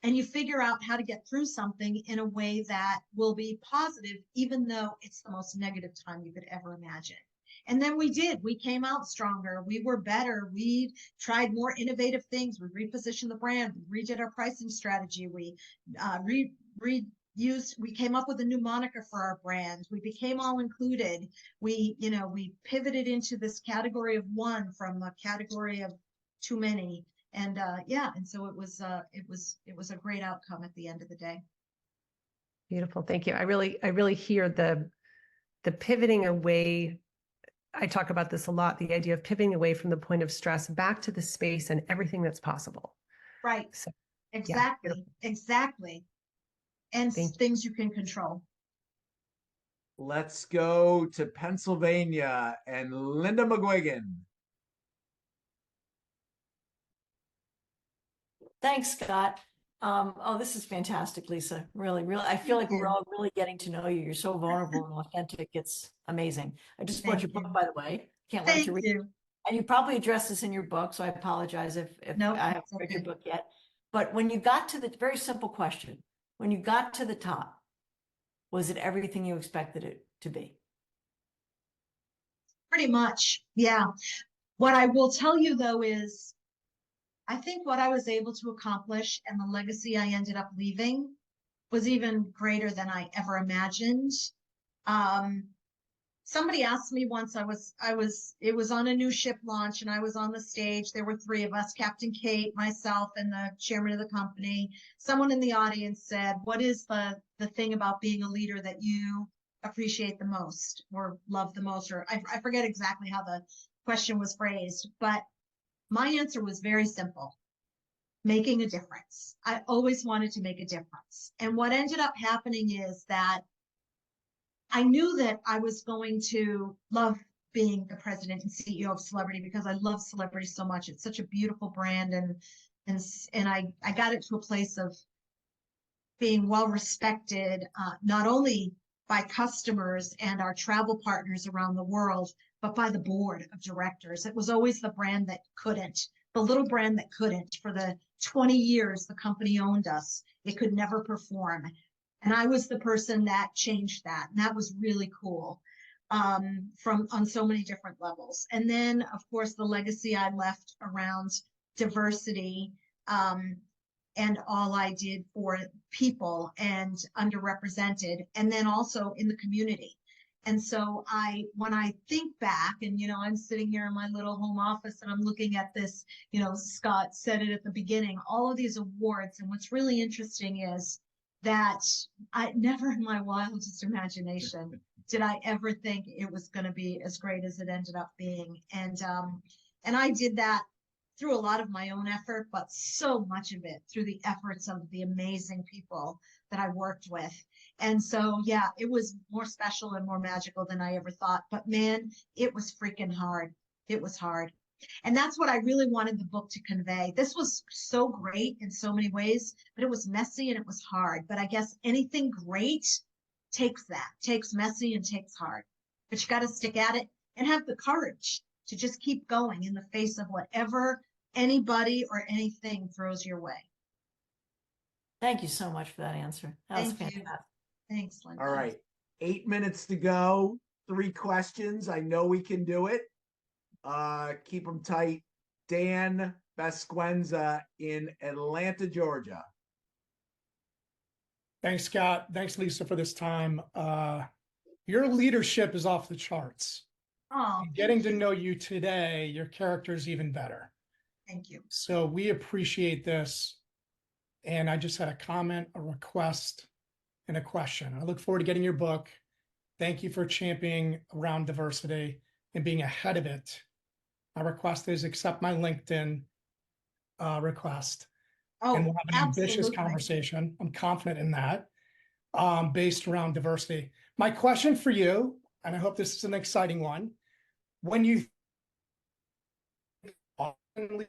and you figure out how to get through something in a way that will be positive, even though it's the most negative time you could ever imagine. And then we did. We came out stronger. We were better. We tried more innovative things. We repositioned the brand. We redid our pricing strategy. We we came up with a new moniker for our brand. We became all included. We pivoted into this category of one from a category of too many. And and so it was a great outcome at the end of the day. Beautiful. Thank you. I really hear the pivoting away. I talk about this a lot, the idea of pivoting away from the point of stress back to the space and everything that's possible. Right. So, exactly. Yeah. Exactly. And things you can control. Let's go to Pennsylvania and Linda McGuigan. Thanks, Scott. This is fantastic, Lisa. Really, really. I feel like we're all really getting to know you. You're so vulnerable and authentic. It's amazing. I just bought your book, by the way. Can't wait to read it. And you probably addressed this in your book, so I apologize if I haven't read your book yet. But when you got to the very simple question, when you got to the top, was it everything you expected it to be? Pretty much, yeah. What I will tell you, though, is I think what I was able to accomplish and the legacy I ended up leaving was even greater than I ever imagined. Somebody asked me once, it was on a new ship launch and I was on the stage. There were three of us, Captain Kate, myself, and the chairman of the company. Someone in the audience said, what is the thing about being a leader that you appreciate the most or love the most? Or I forget exactly how the question was phrased, but my answer was very simple: making a difference. I always wanted to make a difference. And what ended up happening is that I knew that I was going to love being the president and CEO of Celebrity because I love Celebrity so much. It's such a beautiful brand, and I got it to a place of being well respected, not only by customers and our travel partners around the world, but by the board of directors. It was always the brand that couldn't, the little brand that couldn't. For the 20 years the company owned us, it could never perform. And I was the person that changed that. And that was really cool, on so many different levels. And then, of course, the legacy I left around diversity, and all I did for people and underrepresented, and then also in the community. And so when I think back, and, I'm sitting here in my little home office and I'm looking at this, Scott said it at the beginning, all of these awards. And what's really interesting is that I never in my wildest imagination did I ever think it was going to be as great as it ended up being. And I did that through a lot of my own effort, but so much of it through the efforts of the amazing people that I worked with. And so, yeah, it was more special and more magical than I ever thought. But man, it was freaking hard. It was hard. And that's what I really wanted the book to convey. This was so great in so many ways, but it was messy and it was hard. But I guess anything great takes messy and takes hard. But you got to stick at it and have the courage to just keep going in the face of whatever anybody or anything throws your way. Thank you so much for that answer. That was Thank you. fantastic. Thanks, Linda. All right. 8 minutes to go. 3 questions. I know we can do it. Keep them tight. Dan Besquenza in Atlanta, Georgia. Thanks, Scott. Thanks, Lisa, for this time. Your leadership is off the charts. Oh, Getting to know you today, your character is even better. thank you. So we appreciate this. And I just had a comment, a request, and a question. I look forward to getting your book. Thank you for championing around diversity and being ahead of it. My request is accept my LinkedIn request. And we'll have an ambitious absolutely. conversation. I'm confident in that, based around diversity. My question for you, and I hope this is an exciting one, when you haven't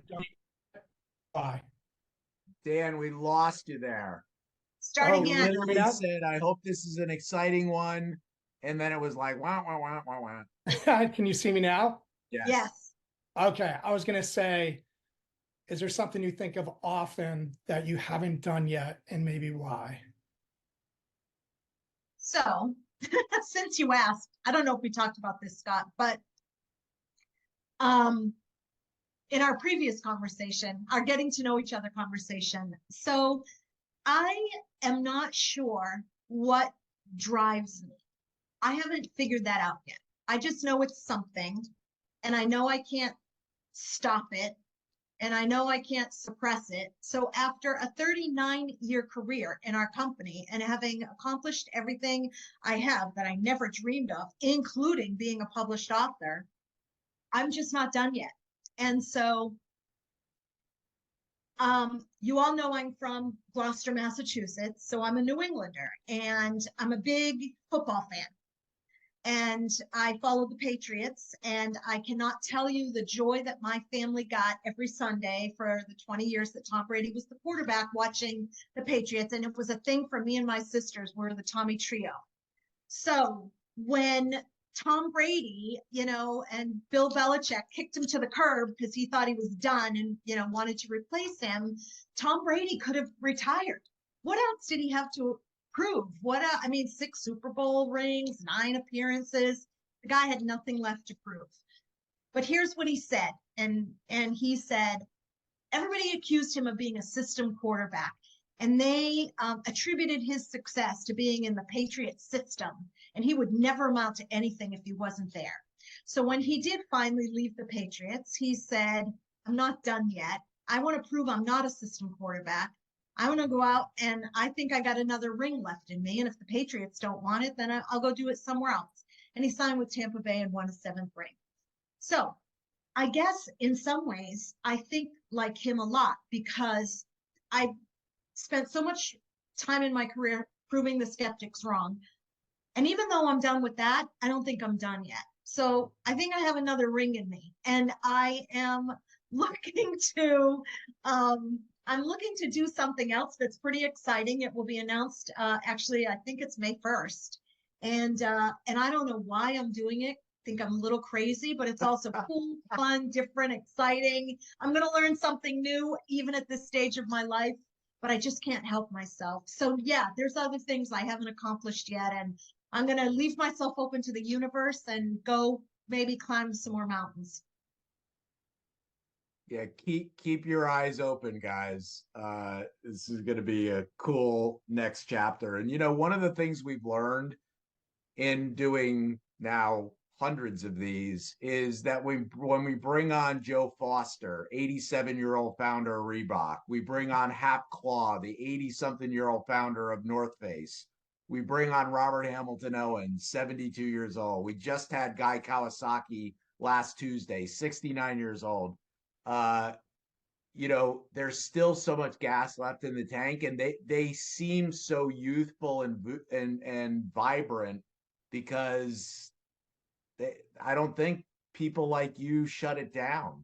done it, why? Dan, we lost you there. Start Oh, again. really? Literally said, I hope this is an exciting one. And then it was like, wah, wah, wah, wah, wah. Can you see me now? Yes. Okay. I was going to say, is there something you think of often that you haven't done yet, and maybe why? So, since you asked, I don't know if we talked about this, Scott, but in our previous conversation, our getting to know each other conversation. So I am not sure what drives me. I haven't figured that out yet. I just know it's something, and I know I can't stop it, and I know I can't suppress it. So after a 39-year career in our company and having accomplished everything I have that I never dreamed of, including being a published author, I'm just not done yet. And so you all know I'm from Gloucester, Massachusetts, so I'm a New Englander, and I'm a big football fan. And I follow the Patriots, and I cannot tell you the joy that my family got every Sunday for the 20 years that Tom Brady was the quarterback, watching the Patriots. And it was a thing for me and my sisters. We're the Tommy trio. So when Tom Brady, and Bill Belichick kicked him to the curb because he thought he was done and, wanted to replace him, Tom Brady could have retired. What else did he have to prove? 6 Super Bowl rings, 9 appearances. The guy had nothing left to prove. But here's what he said. And he said, everybody accused him of being a system quarterback, and they attributed his success to being in the Patriot system. And he would never amount to anything if he wasn't there. So when he did finally leave the Patriots, he said, I'm not done yet. I want to prove I'm not a system quarterback. I want to go out, and I think I got another ring left in me. And if the Patriots don't want it, then I'll go do it somewhere else. And he signed with Tampa Bay and won a 7th ring. So I guess in some ways, I think like him a lot, because I spent so much time in my career proving the skeptics wrong. And even though I'm done with that, I don't think I'm done yet. So I think I have another ring in me, and I am looking to, I'm looking to do something else that's pretty exciting. It will be announced, actually, I think it's May 1st. And I don't know why I'm doing it. I think I'm a little crazy, but it's also cool, fun, different, exciting. I'm going to learn something new, even at this stage of my life, but I just can't help myself. So yeah, there's other things I haven't accomplished yet, and I'm going to leave myself open to the universe and go maybe climb some more mountains. Yeah, keep your eyes open, guys. This is going to be a cool next chapter. And one of the things we've learned in doing now hundreds of these is that when we bring on Joe Foster, 87-year-old founder of Reebok, we bring on Hap Claw, the 80-something-year-old founder of North Face. We bring on Robert Hamilton Owens, 72 years old. We just had Guy Kawasaki last Tuesday, 69 years old. You know, there's still so much gas left in the tank, and they seem so youthful and vibrant because I don't think people like you shut it down.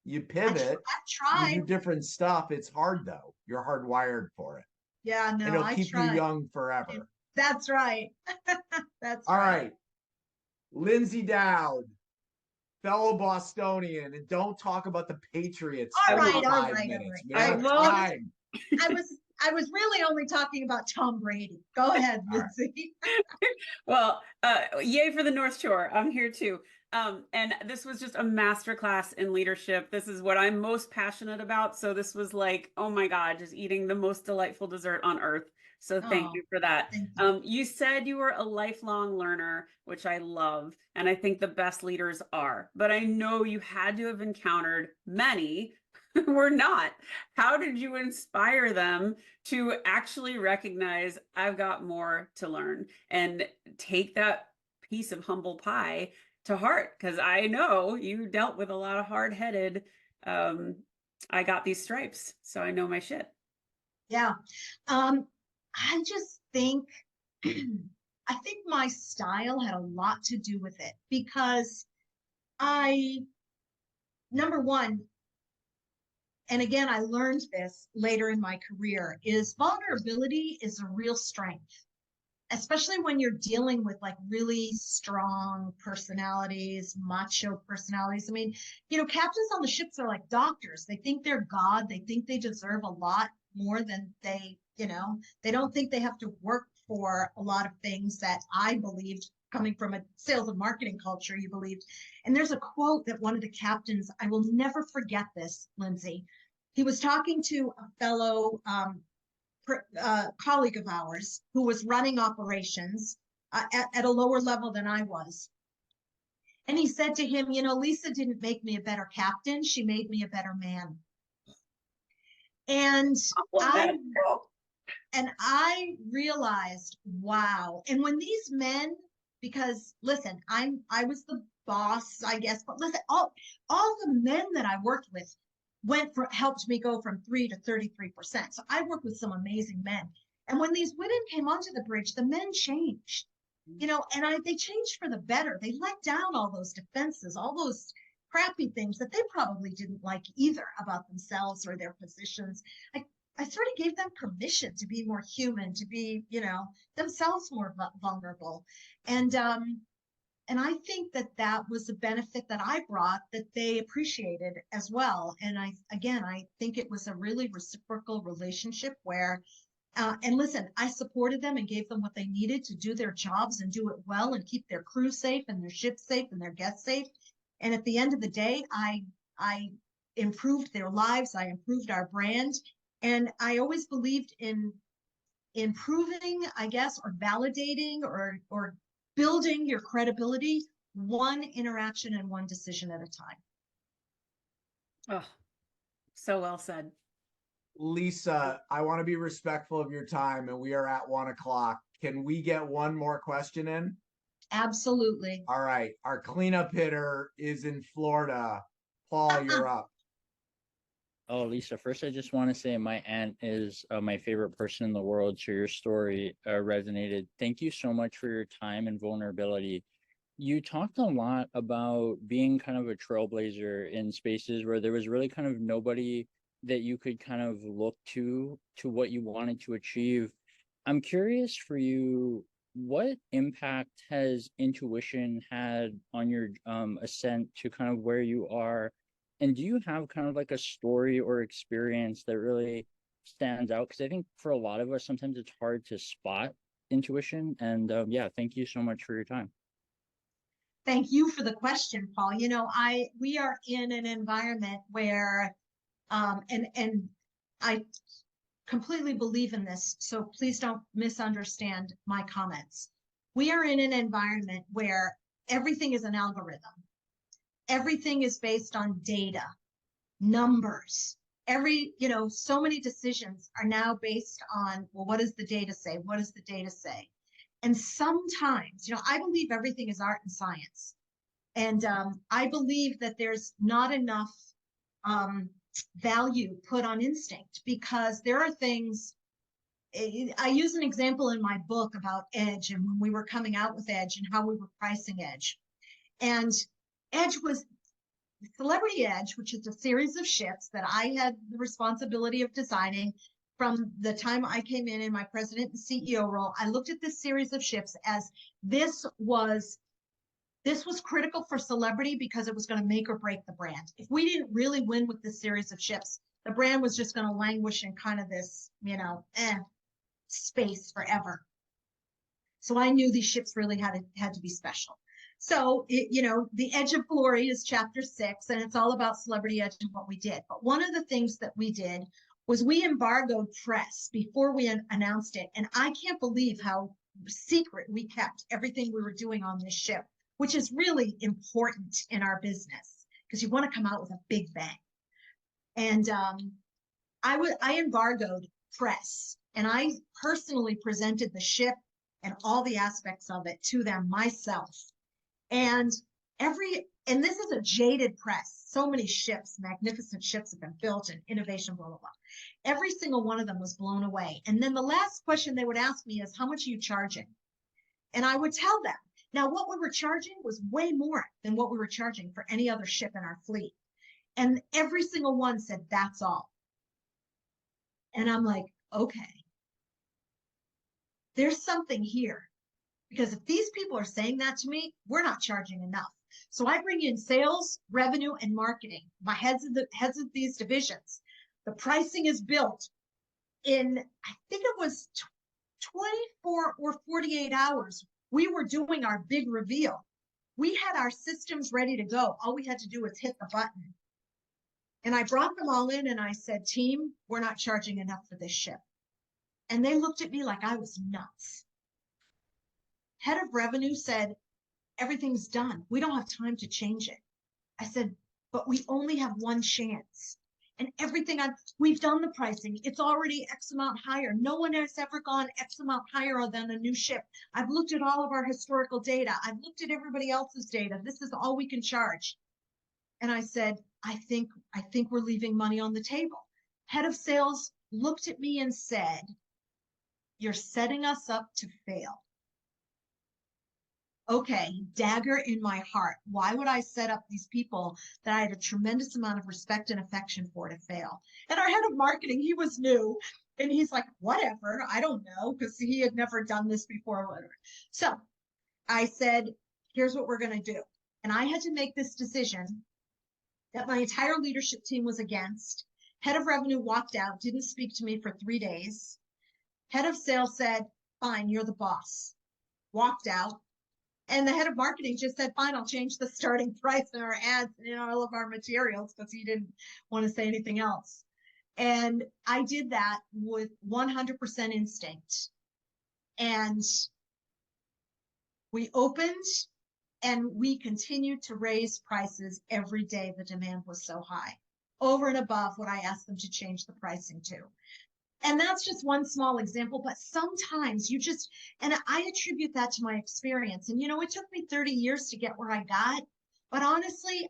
You pivot, I you do tried. different stuff. It's hard though. You're hardwired for it. Yeah, And no, it'll I keep you tried. young forever. That's right. That's All right. right. Lindsay Dowd, fellow Bostonian, and don't talk about the Patriots All for right, won't. all 5 right, all minutes. right. We don't have I won't. time. I was really only talking about Tom Brady. Go ahead, All right. Lindsay. Well, yay for the North Shore. I'm here too. And this was just a masterclass in leadership. This is what I'm most passionate about. So this was like, oh my God, just eating the most delightful dessert on earth. So thank Oh, you for that. thank you. You said you were a lifelong learner, which I love. And I think the best leaders are. But I know you had to have encountered many who were not. How did you inspire them to actually recognize I've got more to learn and take that piece of humble pie to heart? Because I know you dealt with a lot of hard-headed, I got these stripes, so I know my shit. Yeah. I just think I think my style had a lot to do with it because number one, and again, I learned this later in my career, is vulnerability is a real strength, especially when you're dealing with like really strong personalities, macho personalities. I mean, you know, captains on the ships are like doctors. They think they're God. They think they deserve a lot more than they, you know, they don't think they have to work for a lot of things that I believed coming from a sales and marketing culture, you believed. And there's a quote that one of the captains, I will never forget this, Lindsay. He was talking to a fellow colleague of ours who was running operations at a lower level than I was. And he said to him, you know, Lisa didn't make me a better captain. She made me a better man. And I realized, wow. And when these men, because listen, I was the boss, I guess, but listen, all the men that I worked with helped me go from 3 to 33%. So I worked with some amazing men. And when these women came onto the bridge, the men changed, you know, and they changed for the better. They let down all those defenses, all those crappy things that they probably didn't like either about themselves or their positions. I sort of gave them permission to be more human, to be, you know, themselves more vulnerable. And I think that was a benefit that I brought that they appreciated as well. And I think it was a really reciprocal relationship where, and listen, I supported them and gave them what they needed to do their jobs and do it well and keep their crew safe and their ship safe and their guests safe. And at the end of the day, I improved their lives. I improved our brand. And I always believed in improving, I guess, or validating or building your credibility one interaction and one decision at a time. Oh, so well said. Lisa, I want to be respectful of your time, and we are at 1:00. Can we get one more question in? Absolutely. All right. Our cleanup hitter is in Florida. Paul, you're up. Oh, Lisa, first I just want to say my aunt is my favorite person in the world. So your story resonated. Thank you so much for your time and vulnerability. You talked a lot about being kind of a trailblazer in spaces where there was really kind of nobody that you could kind of look to what you wanted to achieve. I'm curious for you, what impact has intuition had on your ascent to kind of where you are? And do you have kind of like a story or experience that really stands out? Because I think for a lot of us, sometimes it's hard to spot intuition. And yeah, thank you so much for your time. Thank you for the question, Paul. You know, we are in an environment where, and I completely believe in this, so please don't misunderstand my comments. We are in an environment where everything is an algorithm. Everything is based on data, numbers. So many decisions are now based on, well, what does the data say? What does the data say? And sometimes, you know, I believe everything is art and science. And I believe that there's not enough value put on instinct, because there are things. I use an example in my book about Edge and when we were coming out with Edge and how we were pricing Edge. And Edge was Celebrity Edge, which is a series of ships that I had the responsibility of designing from the time I came in my president and CEO role. I looked at this series of ships as this was critical for Celebrity because it was going to make or break the brand. If we didn't really win with this series of ships, the brand was just going to languish in kind of this, space forever. So I knew these ships really had to be special. So, the Edge of Glory is chapter 6, and it's all about Celebrity Edge and what we did. But one of the things that we did was we embargoed press before we announced it. And I can't believe how secret we kept everything we were doing on this ship, which is really important in our business because you want to come out with a big bang. And I embargoed press, and I personally presented the ship and all the aspects of it to them myself. And this is a jaded press. So many ships, magnificent ships have been built, and innovation, blah, blah, blah. Every single one of them was blown away. And then the last question they would ask me is, how much are you charging? And I would tell them. Now, what we were charging was way more than what we were charging for any other ship in our fleet. And every single one said, that's all. And I'm like, okay, there's something here. Because if these people are saying that to me, we're not charging enough. So I bring in sales, revenue, and marketing, my heads of these divisions. The pricing is built in, I think it was 24 or 48 hours. We were doing our big reveal. We had our systems ready to go. All we had to do was hit the button. And I brought them all in and I said, team, we're not charging enough for this ship. And they looked at me like I was nuts. Head of revenue said, everything's done. We don't have time to change it. I said, but we only have one chance. And we've done the pricing. It's already X amount higher. No one has ever gone X amount higher than a new ship. I've looked at all of our historical data. I've looked at everybody else's data. This is all we can charge. And I said, I think we're leaving money on the table. Head of sales looked at me and said, you're setting us up to fail. Okay, dagger in my heart. Why would I set up these people that I had a tremendous amount of respect and affection for to fail? And our head of marketing, he was new, and he's like, whatever, I don't know, because he had never done this before. Whatever. So I said, here's what we're going to do. And I had to make this decision that my entire leadership team was against. Head of revenue walked out, didn't speak to me for 3 days. Head of sales said, fine, you're the boss. Walked out. And the head of marketing just said, fine, I'll change the starting price in our ads and in all of our materials, because he didn't want to say anything else. And I did that with 100% instinct. And we opened and we continued to raise prices every day. The demand was so high, over and above what I asked them to change the pricing to. And that's just one small example, but sometimes and I attribute that to my experience. And, it took me 30 years to get where I got, but honestly,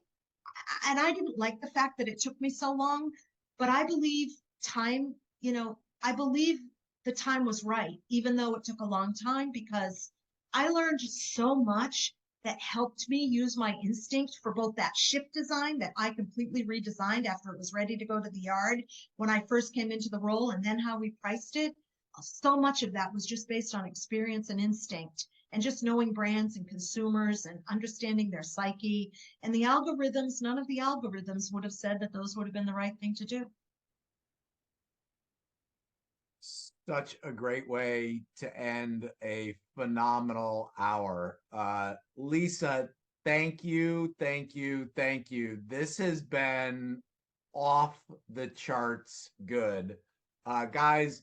and I didn't like the fact that it took me so long, but I believe I believe the time was right, even though it took a long time, because I learned so much that helped me use my instinct for both that ship design that I completely redesigned after it was ready to go to the yard when I first came into the role, and then how we priced it. So much of that was just based on experience and instinct, and just knowing brands and consumers and understanding their psyche and the algorithms. None of the algorithms would have said that those would have been the right thing to do. Such a great way to end a phenomenal hour. Lisa, thank you. This has been off the charts good. Guys,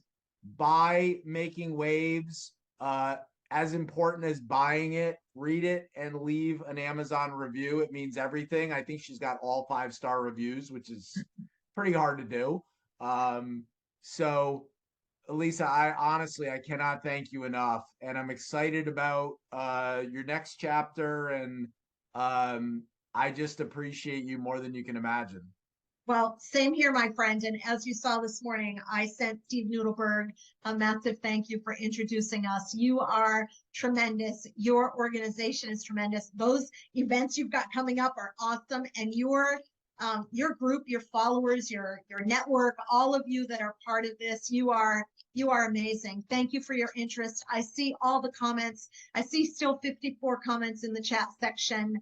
buy Making Waves. As important as buying it, read it and leave an Amazon review. It means everything. I think she's got all 5-star reviews, which is pretty hard to do. So Lisa, I cannot thank you enough, and I'm excited about your next chapter, and I just appreciate you more than you can imagine. Well, same here, my friend. And as you saw this morning, I sent Steve Noodleberg a massive thank you for introducing us. You are tremendous. Your organization is tremendous. Those events you've got coming up are awesome. And your group, your followers, your network, all of you that are part of this, you are amazing. Thank you for your interest. I see all the comments. I see still 54 comments in the chat section.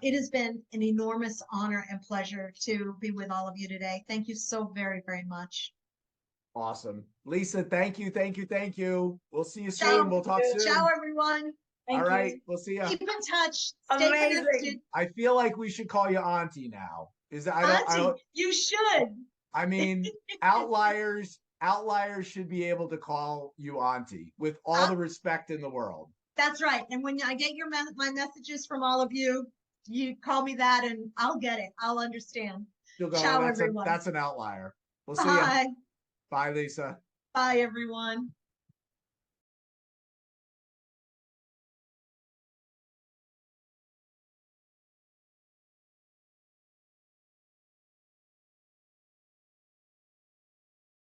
It has been an enormous honor and pleasure to be with all of you today. Thank you so very, very much. Awesome. Lisa, thank you, thank you, thank you. We'll see you Ciao. soon. We'll talk soon. Ciao, everyone. All right, we'll see you. Keep in touch. Stay Amazing. connected. I feel like we should call you Auntie now. Is that Auntie, you should. I mean, outliers should be able to call you Auntie with all the respect in the world. That's right. And when I get my messages from all of you, you call me that and I'll get it. I'll understand. You'll go, Ciao, that's everyone. That's an outlier. We'll see you. Bye. Bye, Lisa. Bye, everyone.